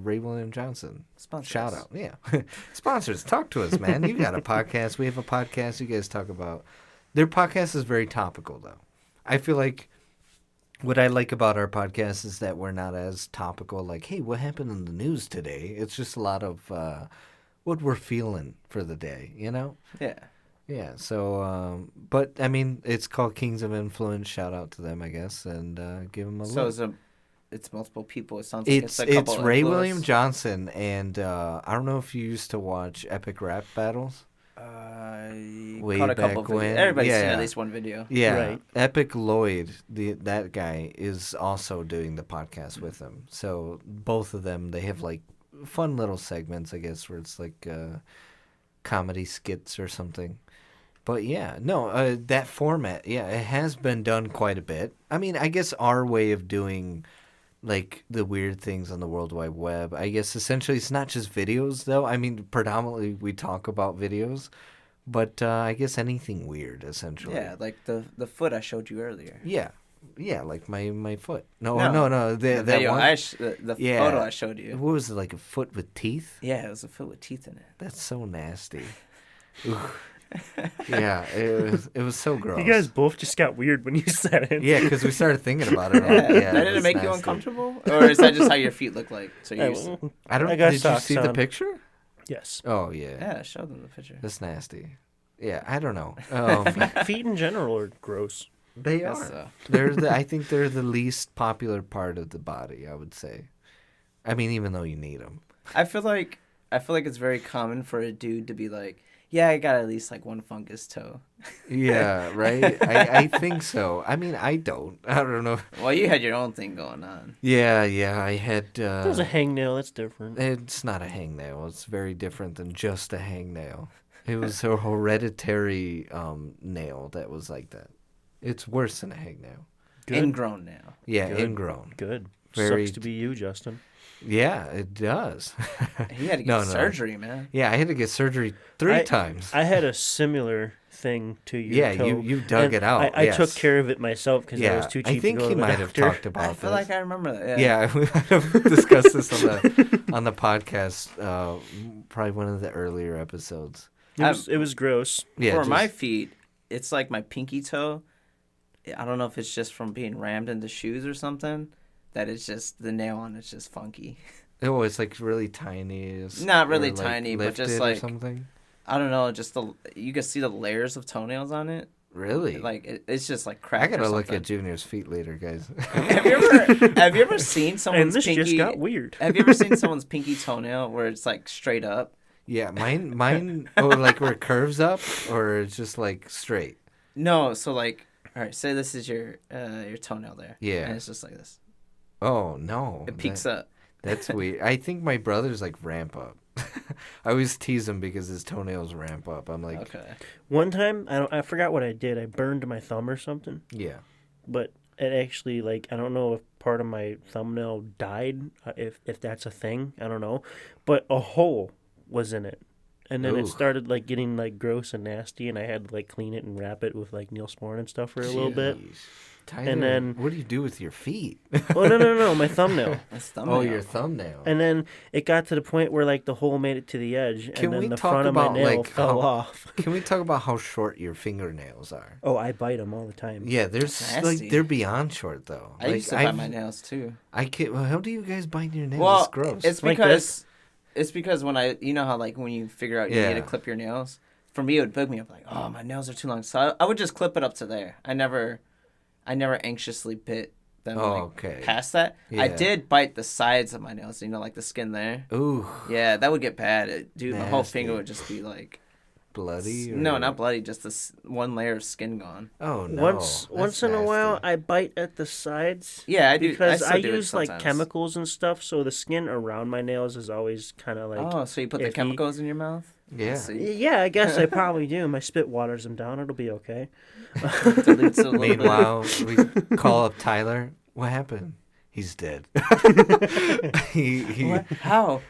Ray William Johnson. Sponsors. Shout out. Yeah. Sponsors, talk to us, man. You got a podcast. We have a podcast. You guys talk about. Their podcast is very topical, though. I feel like what I like about our podcast is that we're not as topical, like, hey, what happened in the news today? It's just a lot of what we're feeling for the day, you know? Yeah. Yeah, so, but, I mean, it's called Kings of Influence. Shout out to them, I guess, and give them a So look. it's multiple people. It sounds like It's a couple Ray influence- William Johnson, and I don't know if you used to watch Epic Rap Battles. Way Caught a couple back videos. when. Everybody's seen Yeah. at least one video. Yeah, Right. Epic Lloyd, that guy, is also doing the podcast with them. So both of them, they have, like, fun little segments, I guess, where it's like comedy skits or something. But yeah, no, that format, yeah, it has been done quite a bit. I mean, I guess our way of doing like the weird things on the World Wide Web, I guess essentially it's not just videos though. I mean, predominantly we talk about videos, but I guess anything weird essentially. Yeah, like the foot I showed you earlier. Yeah. Yeah, like my foot. No. The That video one. the Yeah. photo I showed you. What was it, like a foot with teeth? Yeah, it was a foot with teeth in it. That's so nasty. Oof. Yeah, it was so gross. You guys both just got weird when you said it. Yeah, because we started thinking about it. Yeah, Yeah, that didn't make you nasty. uncomfortable, or is that just how your feet look like? So I, you used to... I don't. I got Did you socks see the on. picture? Yes. Oh yeah. Yeah, show them the picture. That's nasty. Yeah, I don't know. Feet in general are gross. They Guess are. so. I think they're the least popular part of the body. I would say. I mean, even though you need them. I feel like it's very common for a dude to be like, yeah, I got at least like one fungus toe. Yeah, right. I think so. I mean, I don't. I don't know. Well, you had your own thing going on. Yeah. I had. That was a hangnail. That's different. It's not a hangnail. It's very different than just a hangnail. It was a hereditary nail that was like that. It's worse than a hangnail. Good. Ingrown now. Yeah, Good. ingrown. Good. Very- Sucks to be you, Justin. Yeah, it does. He had to get No. surgery, man. Yeah, I had to get surgery 3 times. I had a similar thing to your Yeah, toe. you dug and it out, I took yes. care of it myself because I Yeah, was too cheap I think to go he to the might have doctor. talked about I feel this. like I remember that. Yeah, we might have discussed this on the podcast, probably one of the earlier episodes. It was gross. Yeah, For my feet, it's like my pinky toe. I don't know if it's just from being rammed into shoes or something. That it's just the nail on it's just funky. oh, it's like really tiny. Not really or, like, tiny, but just lifted or like something. I don't know. Just you can see the layers of toenails on it. Really? Like it's just like I cracked. gotta or look something. at Junior's feet later, guys. Have you ever seen And someone's this pinky? just got weird. Have you ever seen someone's pinky toenail where it's like straight up? Yeah, mine. Oh, like where it curves up, or it's just like straight. No, so like, all right, say this is your toenail there. Yeah. And it's just like this. Oh no, It peaks up. That's weird. I think my brother's like ramp up. I always tease him because his toenails ramp up. I'm like, Okay. One time, I forgot what I did. I burned my thumb or something, yeah. but it actually I don't know if part of my thumbnail died, if that's a thing. I don't know, but a hole was in it. And then Ooh. it started getting gross and nasty, and I had to clean it and wrap it with Neosporin and stuff for a little bit. Jeez. Tyler, And then- what do you do with your feet? Oh no, my thumbnail. That's thumbnail. Oh, your thumbnail. And then it got to the point where the hole made it to the edge, Can and we then the talk front of my about, nail fell how- off. Can we talk about how short your fingernails are? Oh, I bite them all the time. Yeah, That's nasty. they're beyond short though. I used to bite my nails too. I can't. Well, how do you guys bite your nails? Well, It's gross. it's Like because when you know how when you figure out you need to Yeah. clip your nails. For me, it would bug me up oh, my nails are too long. So I would just clip it up to there. I never anxiously bit them okay. past that. I Yeah. did bite the sides of my nails, the skin there. Ooh, Yeah, that would get bad. Dude, my whole Nasty. finger would just be bloody. no, or- not bloody, just this one layer of skin gone. Oh no. Once That's in a while, nasty. I bite at the sides. Yeah, I do. Because I I still do it use sometimes. chemicals and stuff, so the skin around my nails is always kind of Oh, so you put the iffy. chemicals in your mouth? Yeah. Let's see. Yeah, I guess I probably do. My spit waters them down. It'll be okay. Dilutes it a little bit. Meanwhile, we call up Tyler. What happened? He's dead. he What? How?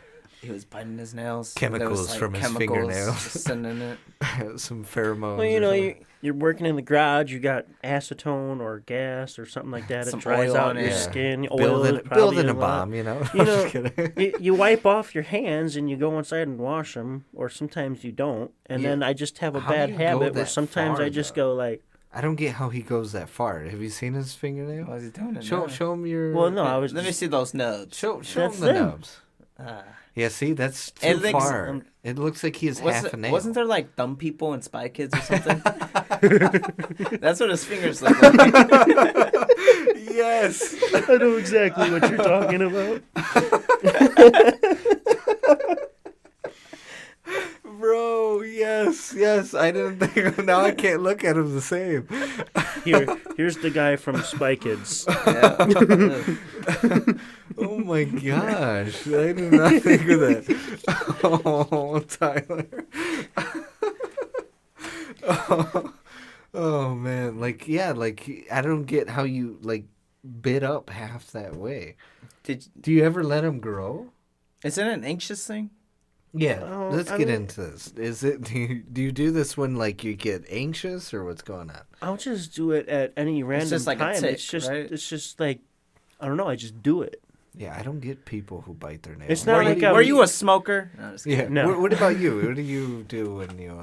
He was biting his nails. There was, Chemicals from his chemicals fingernails. just sitting in it. some pheromones. Well, you or know, something. you're working in the garage. You got acetone or gas or something like that. Some It dries oil out on your it. skin. Oil building is probably building a lot. bomb. You know. You I'm know, just kidding. you wipe off your hands and you go inside and wash them, or sometimes you don't. And Yeah. then I just have a How do bad you go habit where that sometimes far, I just though? go I don't get how he goes that far. Have you seen his fingernail? Why is he doing it? Show now? show him your. well, no, I was. Let me just- see those nubs. Show him That's the them. nubs. Ah. Yeah, see, that's too And things- far. It looks like he has half a nail. Wasn't there thumb people and Spy Kids or something? That's what his fingers look like. Yes. I know exactly what you're talking about. Bro, yes. I didn't think of now I can't look at him the same. Here's the guy from Spy Kids. Yeah. Oh my gosh. I did not think of that. Oh, Tyler. Oh man, like yeah, like I don't get how you like bit up half that way. Did Do you ever let them grow? is it an anxious thing? Yeah, Oh, let's I get mean- into this. Is it do you do this when like you get anxious or what's going on? I'll just do it at any random just like a time. tick, it's just right? it's just like I don't know. I just do it. Yeah, I don't get people who bite their nails. It's not Were, like you, I'm- were you a smoker? No, just Yeah. kidding. No. What about you? What do you do when you?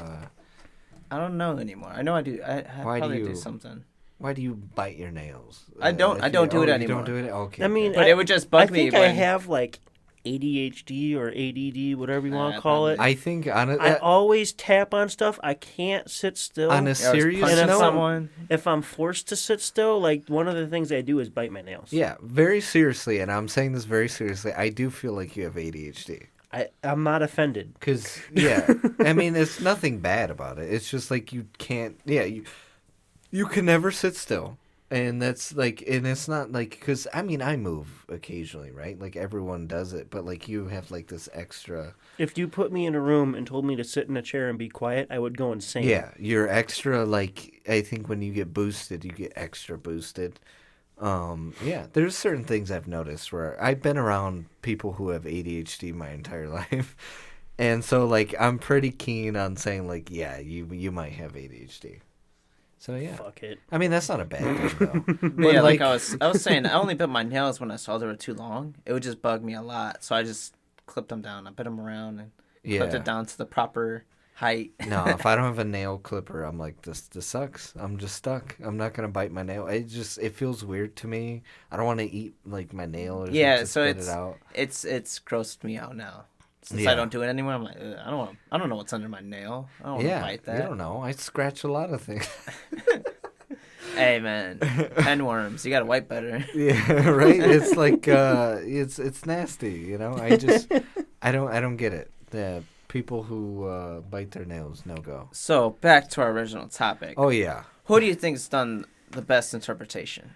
I don't know anymore. I know I do. I Why do probably do you- something. Why do you bite your nails? I don't- if I don't do it You anymore. don't do it. Okay. I mean, okay. But it would just bug I me think I when- have like ADHD or ADD, whatever you want I to call it. probably- I think on I always tap on stuff. I can't sit still. on a I was serious punching And if note. someone. If I'm forced to sit still, like one of the things I do is bite my nails. Yeah, very seriously, and I'm saying this very seriously. I do feel like you have ADHD. I'm not offended. Cause yeah, I mean, it's nothing bad about it. It's just like you can't. Yeah, you can never sit still, and that's like, and it's not like because I mean I move occasionally, right? Like everyone does it, but like you have like this extra. If you put me in a room and told me to sit in a chair and be quiet, I would go insane. Yeah, you're extra. Like I think when you get boosted, you get extra boosted. Yeah, there's certain things I've noticed where I've been around people who have ADHD my entire life. And so like I'm pretty keen on saying like, yeah, you might have ADHD. So yeah. Fuck it. I mean that's not a bad thing though. But yeah, like I was saying, I only bit my nails when I saw they were too long. It would just bug me a lot, so I just clipped them down. I bit them around and clipped Yeah. it down to the proper height. No, if I don't have a nail clipper, I'm like this sucks. I'm just stuck. I'm not gonna bite my nail. It feels weird to me. I don't want to eat like my nail or Yeah, just so spit it's it out. it's grossed me out now. Since Yeah. I don't do it anymore, I'm like, "Ugh, I don't know what's under my nail. I don't want to Yeah, bite you that. don't know. I scratch a lot of things. Hey man, penworms, you gotta wipe better. Yeah, right. It's like it's nasty. You know. I don't get it. The people who bite their nails, no go. So back to our original topic. Oh yeah. Who do you think has done the best interpretation?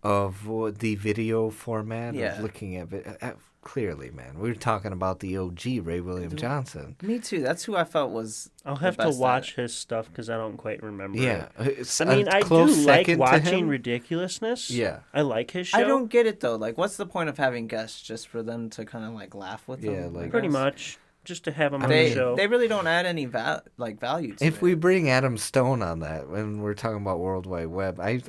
Of what, the video format Yeah. of looking at it. Clearly, man, we were talking about the OG Ray William Johnson. Me too. That's who I felt was. I'll the have to best at watch it. his stuff because I don't quite remember. Yeah, it. it's I mean, a I do close like second to watching him. ridiculousness. Yeah. I like his show. I don't get it though. Like, what's the point of having guests just for them to kind of like laugh with them? Yeah, I like- Pretty guess? much just to have him on They the show. they really don't add any value to If it. we bring Adam Stone on that when we're talking about World Wide Web, I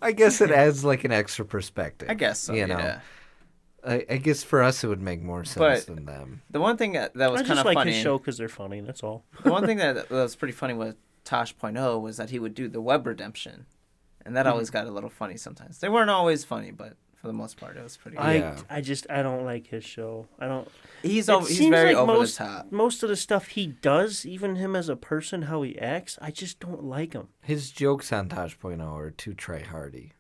I guess it adds like an extra perspective. I guess so. You know, Yeah. I guess for us it would make more sense But- than them. The one thing that was I kind just of like funny. his show because they're funny. That's all. The one thing that was pretty funny with Tosh.0 was that he would do the web redemption, and that always got a little funny sometimes. They weren't always funny, but for the most part, it was pretty. Good. Yeah. I don't like his show. I don't. He's It he's seems very like over most, the top. Most of the stuff he does, even him as a person, how he acts, I just don't like him. His jokes on Tosh.0 are too try-hardy,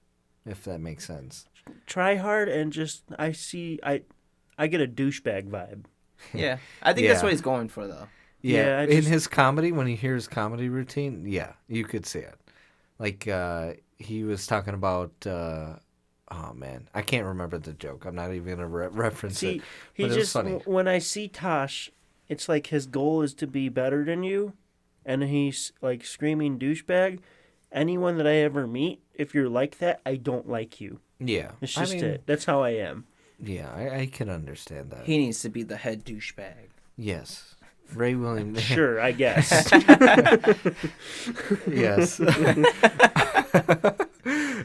if that makes sense. Try hard and just I get a douchebag vibe. Yeah, I think that's Yeah. what he's going for though. Yeah, I in just- his comedy, when you hear his comedy routine, yeah, you could see it. Like he was talking about, oh man, I can't remember the joke. I'm not even gonna reference See, it. he But it was just funny. when I see Tosh, it's like his goal is to be better than you, and he's like screaming douchebag. Anyone that I ever meet, if you're like that, I don't like you. Yeah, It's just it. That's how I am. Yeah, I can understand that. He needs to be the head douchebag. Yes, Ray William. Sure, I guess. Yes.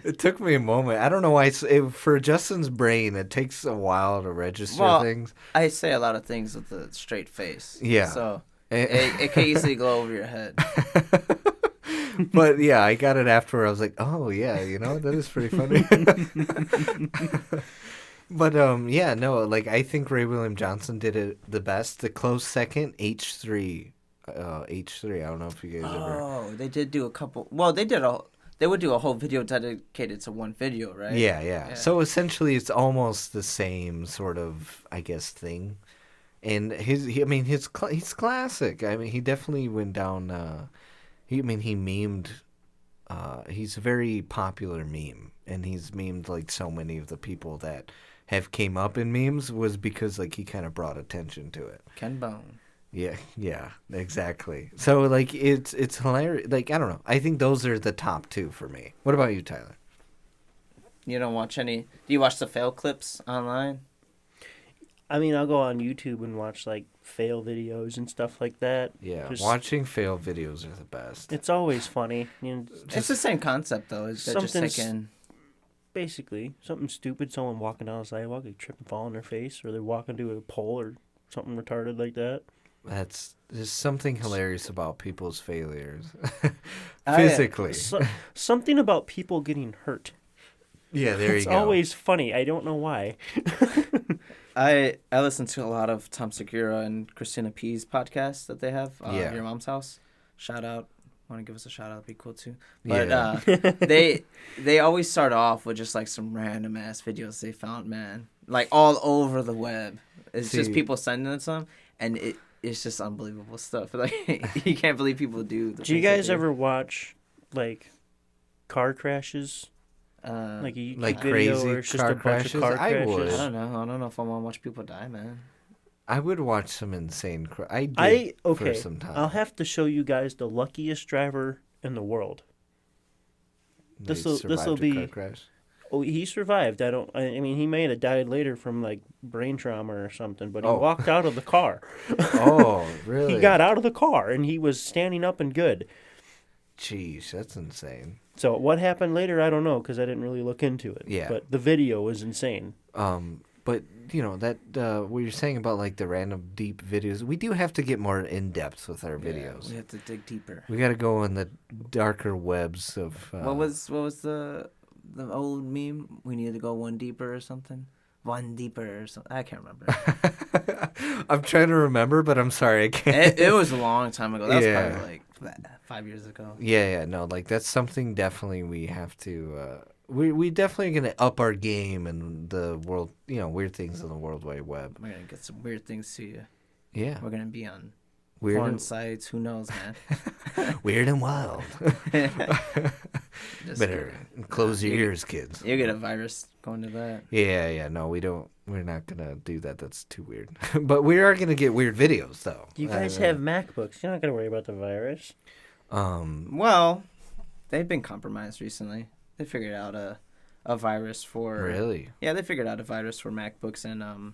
It took me a moment. I don't know why. For Justin's brain, it takes a while to register Well, things. I say a lot of things with a straight face. Yeah. So Eh. it can easily go over your head. But yeah, I got it after. I was like, oh yeah, that is pretty funny. But yeah, no, like I think Ray William Johnson did it the best. The close second, H3. H3. I don't know if you guys ever. Oh, they did do a couple. Well, they would do a whole video dedicated to one video, right? Yeah. So essentially, it's almost the same sort of, I guess, thing. And he's classic. I mean, he definitely went down. He memed. He's a very popular meme, and he's memed like so many of the people that have came up in memes was because like he kind of brought attention to it. Ken Bone. Yeah, exactly. So like it's hilarious. Like I don't know. I think those are the top two for me. What about you, Tyler? You don't watch any? Do you watch the fail clips online? I mean, I'll go on YouTube and watch like fail videos and stuff like that. Yeah, Just- watching fail videos are the best. It's always funny. You know, It's the same concept though. It's they're just Something's- taking. basically something stupid, someone walking down the sidewalk, they trip and fall on their face, or they're walking to a pole or something retarded like that. There's something hilarious about people's failures, I- physically. Something about people getting hurt. Yeah, there It's you go. always funny. I don't know why. I listen to a lot of Tom Segura and Christina P's podcast that they have. Yeah. Your Mom's House. Shout out. Want to give us a shout out? It'd be cool too. But Yeah. they always start off with just like some random ass videos they found, man, like all over the web. It's just See- people sending it to them, and it's just unbelievable stuff. Like you can't believe people do. Do you guys ever watch like car crashes? Like a YouTube Like video crazy where it's just car a bunch crashes? of car I crashes? would. I don't know. I don't know if I want to watch people die, man. I would watch some insane. I did for some time. I'll have to show you guys the luckiest driver in the world. They this'll survived a be- car crash. Oh, he survived. I mean, he may have died later from like brain trauma or something, but he Oh. walked out of the car. Oh, really? He got out of the car and he was standing up and good. Jeez, that's insane. So what happened later, I don't know, because I didn't really look into it. Yeah. But the video was insane. But you know that what you're saying about like the random deep videos, we do have to get more in depth with our videos. We have to dig deeper. We got to go in the darker webs of. What was the old meme? We need to go one deeper or something. One deeper or something. I can't remember. I'm trying to remember, but I'm sorry, I can't. it was a long time ago. That was Yeah. probably like 5 years ago. Yeah, no, like that's something definitely we have to. We definitely gonna up our game in the world. You know, weird things in the World Wide Web. We're gonna get some weird things to you. Yeah, We're gonna be on weird, porn and, sites. Who knows, man? weird and wild. Just Better close your ears, kids. You get a virus going to that. Yeah, no, we don't. We're not gonna do that. That's too weird. But we are gonna get weird videos, though. You guys have MacBooks. You're not gonna worry about the virus. Well, they've been compromised recently. They figured out a virus for. Really? Yeah, they figured out a virus for MacBooks and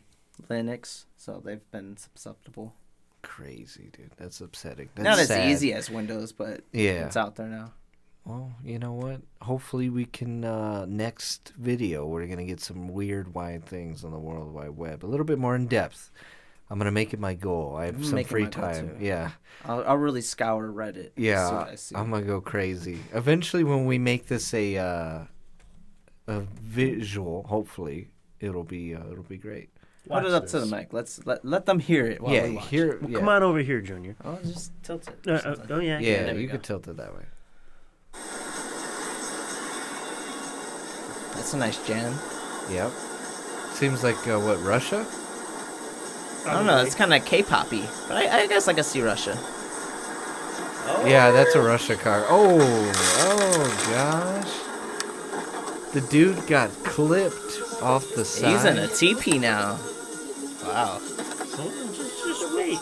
Linux, so they've been susceptible. Crazy, dude. That's upsetting. That's Not as sad. easy as Windows, but Yeah. it's out there now. Well, you know what? Hopefully we can, next video, we're going to get some weird, wide things on the World Wide Web. A little bit more in depth. I'm going to make it my goal. I have I'm some making free my goal, time. too. Yeah. I'll really scour Reddit. see Yeah. what I see. I'm going to go crazy. Eventually, when we make this a visual, hopefully, it'll be great. Put it up to the mic. Let them hear it while Yeah, we watch. here. Well, yeah. come on over here, Junior. Oh, just tilt it. or something. Oh yeah. Yeah, there we you go. could tilt it that way. That's a nice jam. Yep. Seems like, what, Russia? I don't know. It's kind of K-poppy, but I guess I can see Russia. Yeah, that's a Russia car. Oh gosh. The dude got clipped off the side. He's in a teepee now. Wow. Just wait.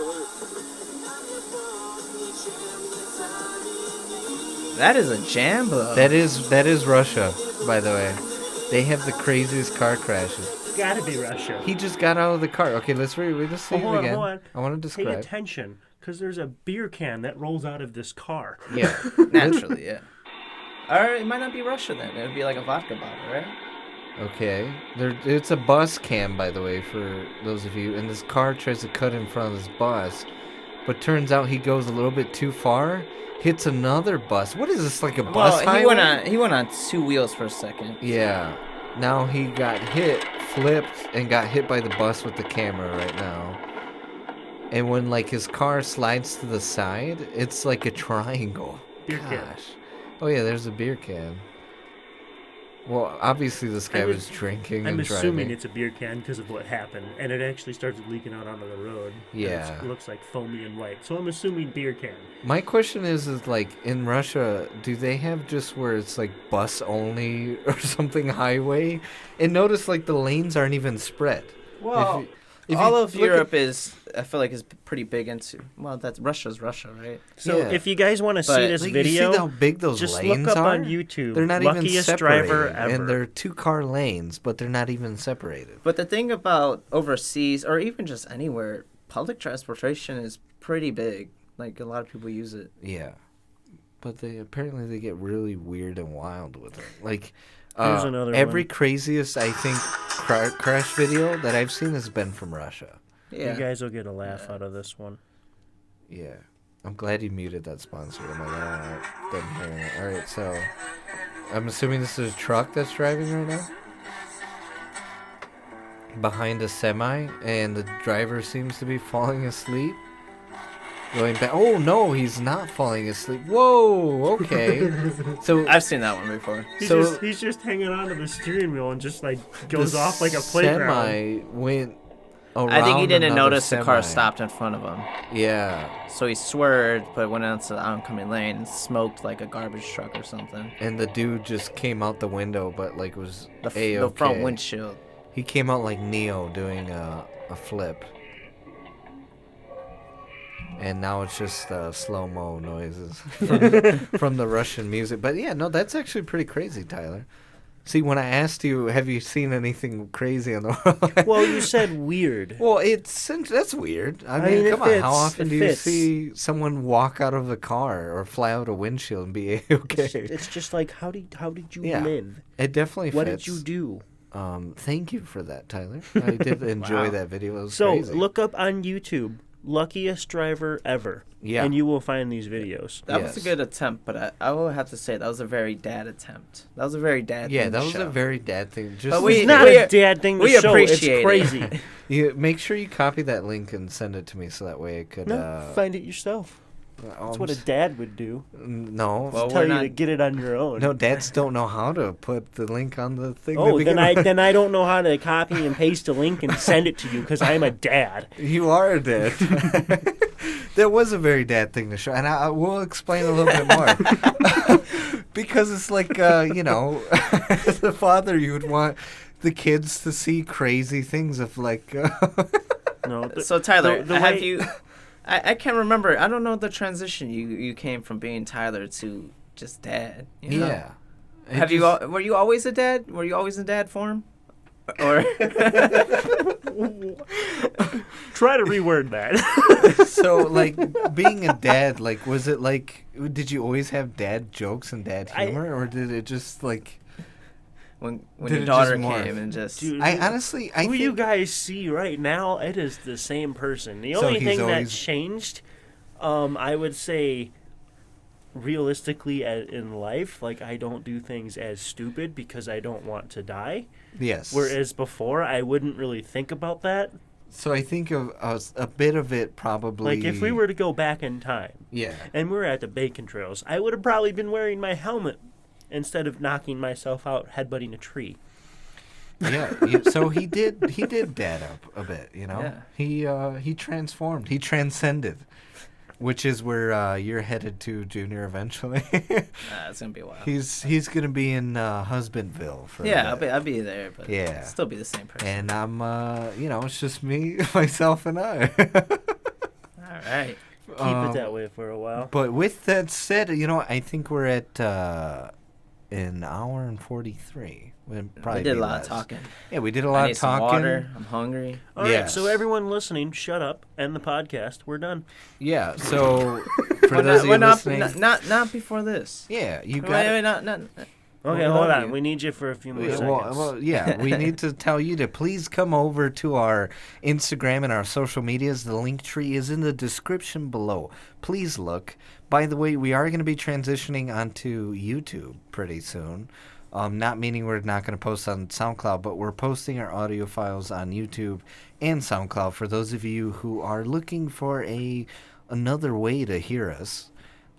That is a jambo. That is Russia, by the way. They have the craziest car crashes. Gotta be Russia. He just got out of the car. Okay, let's see Hold it on, again. hold on. I want to Pay describe. attention, because there's a beer can that rolls out of this car. Yeah. Naturally, yeah. Or it might not be Russia then. It would be like a vodka bottle, right? Okay. It's a bus cam, by the way, for those of you. And this car tries to cut in front of this bus, but turns out he goes a little bit too far, hits another bus. What is this, like a bus Well, highway? he went on two wheels for a second. Yeah. Now he got hit, flipped, and got hit by the bus with the camera right now. And when, like, his car slides to the side, it's like a triangle. Beer can. Gosh. Oh, yeah, there's a beer can. Well, obviously this guy was drinking I'm and assuming driving. it's a beer can because of what happened, and it actually started leaking out onto the road. and Yeah. it looks like foamy and white. So I'm assuming beer can. My question is like, in Russia, do they have just where it's like bus only or something highway? And notice like the lanes aren't even spread. Well, all of Europe is, I feel like, is pretty big into. Well, that's Russia's Russia, right? So Yeah. if you guys want to see But, this Like, video, you see how big those just lanes look up are? on YouTube. They're not Luckiest even separated, driver ever. and they're 2-car lanes, but they're not even separated. But the thing about overseas, or even just anywhere, public transportation is pretty big. Like, a lot of people use it. Yeah, but they get really weird and wild with it. Like, Here's another every one. craziest I think crash video that I've seen has been from Russia. Yeah. You guys will get a laugh out of this one. Yeah, I'm glad you muted that sponsor. I'm like, alright, didn't hear it. All right, so I'm assuming this is a truck that's driving right now behind a semi, and the driver seems to be falling asleep. Going back. Oh no, he's not falling asleep. Whoa. Okay. So I've seen that one before. He's just hanging onto the steering wheel and just like the goes off like a playground. Semi went around. I think he didn't another notice the car semi. stopped in front of him. Yeah. So he swerved, but went into the oncoming lane and smoked like a garbage truck or something. And the dude just came out the window, but like was The A-okay. front windshield. He came out like Neo doing a flip. And now it's just slow-mo noises from the Russian music. But yeah, no, that's actually pretty crazy, Tyler. See, when I asked you, have you seen anything crazy on the road? Well, you said weird. Well, that's weird. I mean, mean, it come on. How fits. often It do you fits. see someone walk out of the car or fly out a windshield and be okay? It's just like how did you Yeah. live? It definitely What fits. did you do? Thank you for that, Tyler. I did enjoy Wow. that video. It was So crazy. look up on YouTube, luckiest driver ever. Yeah. And you will find these videos. That was a Yes. good attempt, but I will have to say that was a very dad attempt. That was a very dad Yeah, thing that to was show. a very dad thing. Just But we- It's not we- a dad thing to we show. It's appreciate it. crazy. you make sure you copy that link and send it to me so that way I could. No, find it yourself. That's what a dad would do. No, Well, Tell we're you not- to get it on your own. no, dads don't know how to put the link on the thing. Oh, to then begin with. then I don't know how to copy and paste a link and send it to you because I'm a dad. You are a dad. That was a very dad thing to show, and I will explain a little bit more. Because it's like, as a father, you would want the kids to see crazy things of like. No. So Tyler, the have way- you? I can't remember. I don't know the transition you came from being Tyler to just dad. You know? Yeah. It Have you? just- Were you always a dad? Were you always in dad form? Or Try to reword that. So, like, being a dad, like, was it like, did you always have dad jokes and dad humor, or did it just like? when Did your it daughter just morph? came and just Dude, I honestly, I who think you guys see right now, it is the same person. The So only he's thing that always- changed, I would say, realistically in life, like I don't do things as stupid because I don't want to die. yes. Whereas before, I wouldn't really think about that. So I think of a bit of it probably. Like if we were to go back in time Yeah. and we were at the bacon trails, I would have probably been wearing my helmet instead of knocking myself out headbutting a tree. Yeah. So he did dad up a bit, you know. Yeah. He transformed. He transcended, which is where you're headed to, Junior. Eventually. it's gonna be a while. He's gonna be in Husbandville for. Yeah, a bit. I'll be there, but Yeah. still be the same person. And I'm, it's just me, myself, and I. All right. Keep it that way for a while. But with that said, I think we're at an hour and 43. We'll probably We did be a lot less. of talking. Yeah, we did a I lot need of some talking. water. I'm hungry. All right, Yes. so everyone listening, shut up. End the podcast. We're done. Yeah, so for We're those of you not, listening, not before this. yeah, you Wait, got it. not. Okay, We hold love on. you. We need you for a few more Yeah, seconds. well, yeah, we need to tell you to please come over to our Instagram and our social medias. The link tree is in the description below. Please look. By the way, we are going to be transitioning onto YouTube pretty soon. Not meaning we're not going to post on SoundCloud, but we're posting our audio files on YouTube and SoundCloud for those of you who are looking for another way to hear us.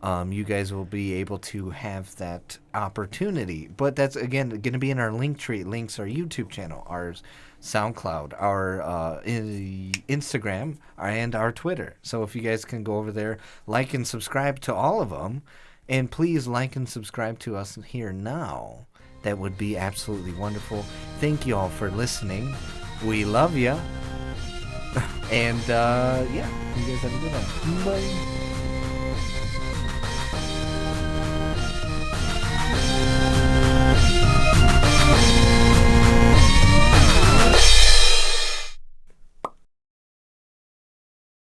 You guys will be able to have that opportunity. But that's, again, going to be in our link tree. It links our YouTube channel, our SoundCloud, our Instagram, and our Twitter. So if you guys can go over there, like and subscribe to all of them, and please like and subscribe to us here now. That would be absolutely wonderful. Thank you all for listening. We love you. And yeah, you guys have a good night. Bye.